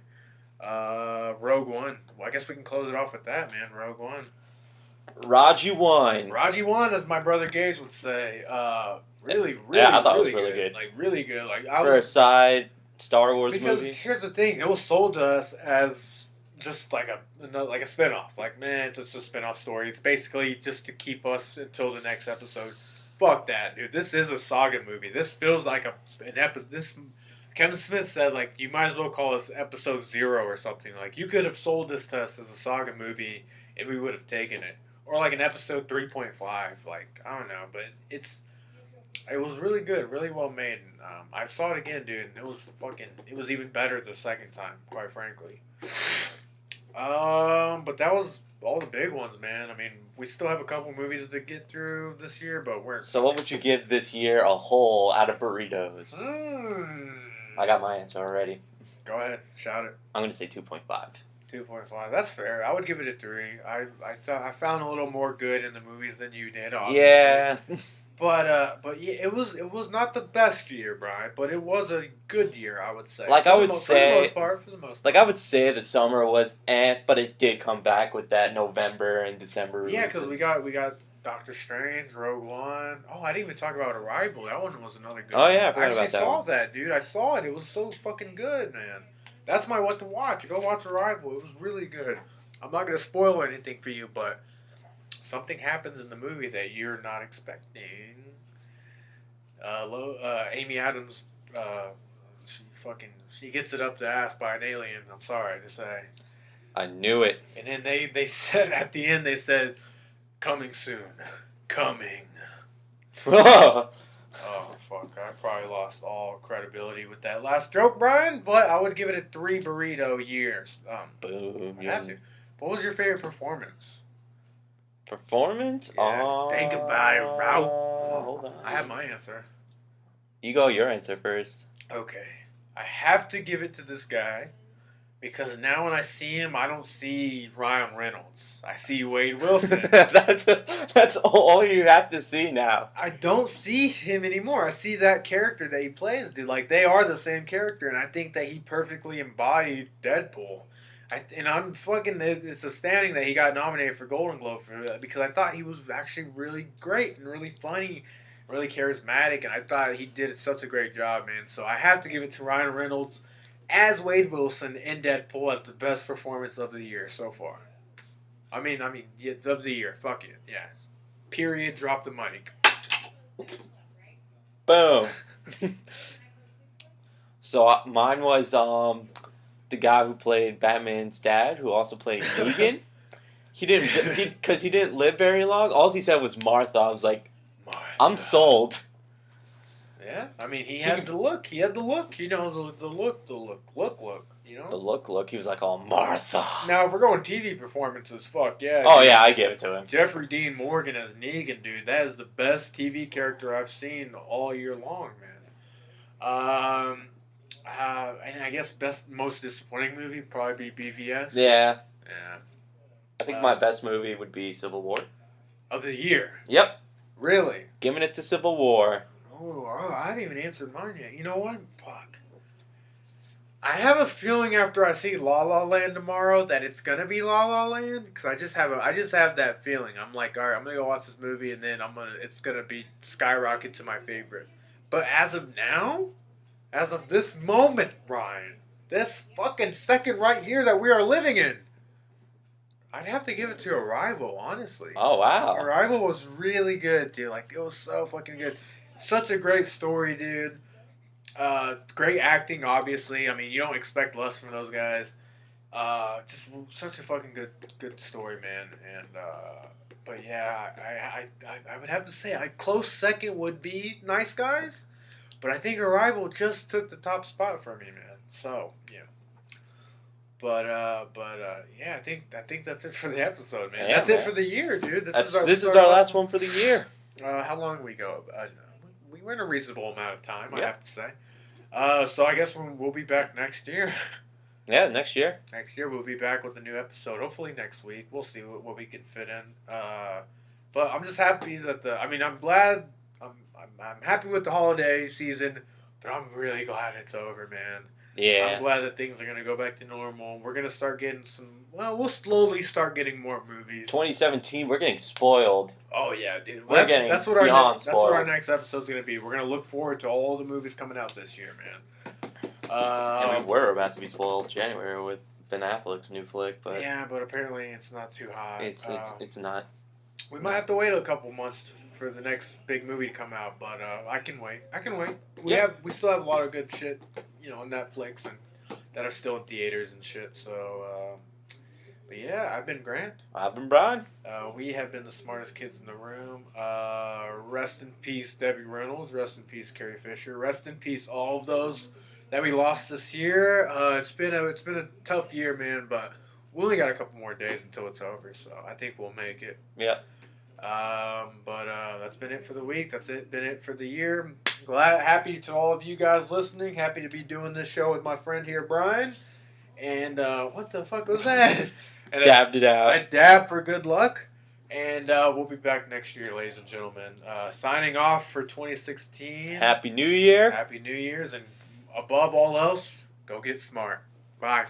Rogue One. Well, I guess we can close it off with that, man. Rogue One. Raji One. Raji One, as my brother Gage would say. Really, Yeah, I thought it was really good. Like, really good. Like, For a side Star Wars because movie. here's the thing. It was sold to us as just like a spinoff. Like, man, it's just a spinoff story. It's basically just to keep us until the next episode. Fuck that, dude. This is a saga movie. This feels like an episode. Kevin Smith said, like, you might as well call this episode 0 or something. Like, you could have sold this to us as a saga movie and we would have taken it. Or like an episode 3.5. Like, I don't know. But it was really good. Really well made. I saw it again, dude. And it was even better the second time, quite frankly. But that was all the big ones, man. I mean, we still have a couple movies to get through this year, but we're... So what would you give this year a whole out of burritos? I got my answer already. Go ahead, shout it. I'm going to say 2.5. 2.5. That's fair. I would give it a 3. I found a little more good in the movies than you did, obviously. Yeah. But yeah, it was not the best year, Brian, but it was a good year, I would say. Like, for the most part. Like, I would say the summer was but it did come back with that November and December releases. Yeah, because we got Doctor Strange, Rogue One. Oh, I didn't even talk about Arrival. That one was another good one. Oh, yeah, I forgot I actually about that saw one. that, dude. I saw it. It was so fucking good, man. That's my what to watch. Go watch Arrival. It was really good. I'm not going to spoil anything for you, but something happens in the movie that you're not expecting. Amy Adams, she gets it up the ass by an alien. I'm sorry to say. I knew it. And then they said at the end, coming soon, coming. Oh fuck! I probably lost all credibility with that last joke, Brian. But I would give it a 3 burrito years. Boom. I have to. What was your favorite performance? Performance? Yeah, think about it, bro. Hold on. I have my answer. You go your answer first. Okay. I have to give it to this guy Because now when I see him, I don't see Ryan Reynolds. I see Wade Wilson. That's all you have to see now. I don't see him anymore. I see that character that he plays, dude. Like, they are the same character, and I think that he perfectly embodied Deadpool. It's astounding that he got nominated for Golden Globe for that, because I thought he was actually really great and really funny, really charismatic, and I thought he did such a great job, man. So I have to give it to Ryan Reynolds as Wade Wilson in Deadpool as the best performance of the year so far. I mean, yeah, of the year. Fuck it, yeah. Period. Drop the mic. Boom. So mine was the guy who played Batman's dad, who also played Negan. He didn't live very long. All he said was Martha. I was like, I'm sold. Yeah, I mean, he had the look. He had the look. You know, the look. You know, The look. He was like, oh, Martha. Now, if we're going TV performances, fuck yeah. Oh dude. yeah, I give it to him. Jeffrey Dean Morgan as Negan, dude. That is the best TV character I've seen all year long, man. And I guess most disappointing movie would probably be BVS. Yeah. Yeah. I think my best movie would be Civil War. Of the year. Yep. Really? Giving it to Civil War. Oh, I haven't even answered mine yet. You know what? Fuck. I have a feeling after I see La La Land tomorrow that it's gonna be La La Land, because I just have that feeling. I'm like, all right, I'm gonna go watch this movie, and then it's gonna be skyrocket to my favorite. But as of now, as of this moment, Ryan, this fucking second right here that we are living in, I'd have to give it to Arrival, honestly. Oh wow. Arrival was really good, dude. Like, it was so fucking good. Such a great story, dude. Great acting, obviously. I mean, you don't expect less from those guys. Just such a fucking good story, man. And but yeah, I would have to say a close second would be Nice Guys, but I think Arrival just took the top spot for me, man. So yeah. But yeah, I think that's it for the episode, man. Yeah, That's man. it for the year, dude. This is our last one for the year. How long did we go? We went a reasonable amount of time, I Yeah. have to say. So I guess we'll be back next year. Yeah, next year. Next year we'll be back with a new episode. Hopefully next week. We'll see what we can fit in. But I'm just happy that I'm glad. I'm happy with the holiday season, but I'm really glad it's over, man. Yeah. I'm glad that things are gonna go back to normal. We're gonna start getting we'll slowly start getting more movies. 2017, we're getting spoiled. Oh yeah, dude. We're getting that's what beyond that's what our spoiled. next episode's gonna be. We're gonna look forward to all the movies coming out this year, man. And we were about to be spoiled January with Ben Affleck's new flick, but yeah, but apparently it's not too hot. it's not. We might have to wait a couple months for the next big movie to come out, but I can wait. We still have a lot of good shit, on Netflix and that are still in theaters and shit. So, but yeah, I've been Grant. I've been Brian. We have been the smartest kids in the room. Rest in peace, Debbie Reynolds. Rest in peace, Carrie Fisher. Rest in peace, all of those that we lost this year. It's been a tough year, man, but we only got a couple more days until it's over, so I think we'll make it. Yeah. But that's been it for the week. Been it for the year. Happy to all of you guys listening. Happy to be doing this show with my friend here, Brian. And what the fuck was that? And Dabbed it out. I dabbed for good luck. And we'll be back next year, ladies and gentlemen. Signing off for 2016. Happy New Year. Happy New Year's, and above all else, go get smart. Bye.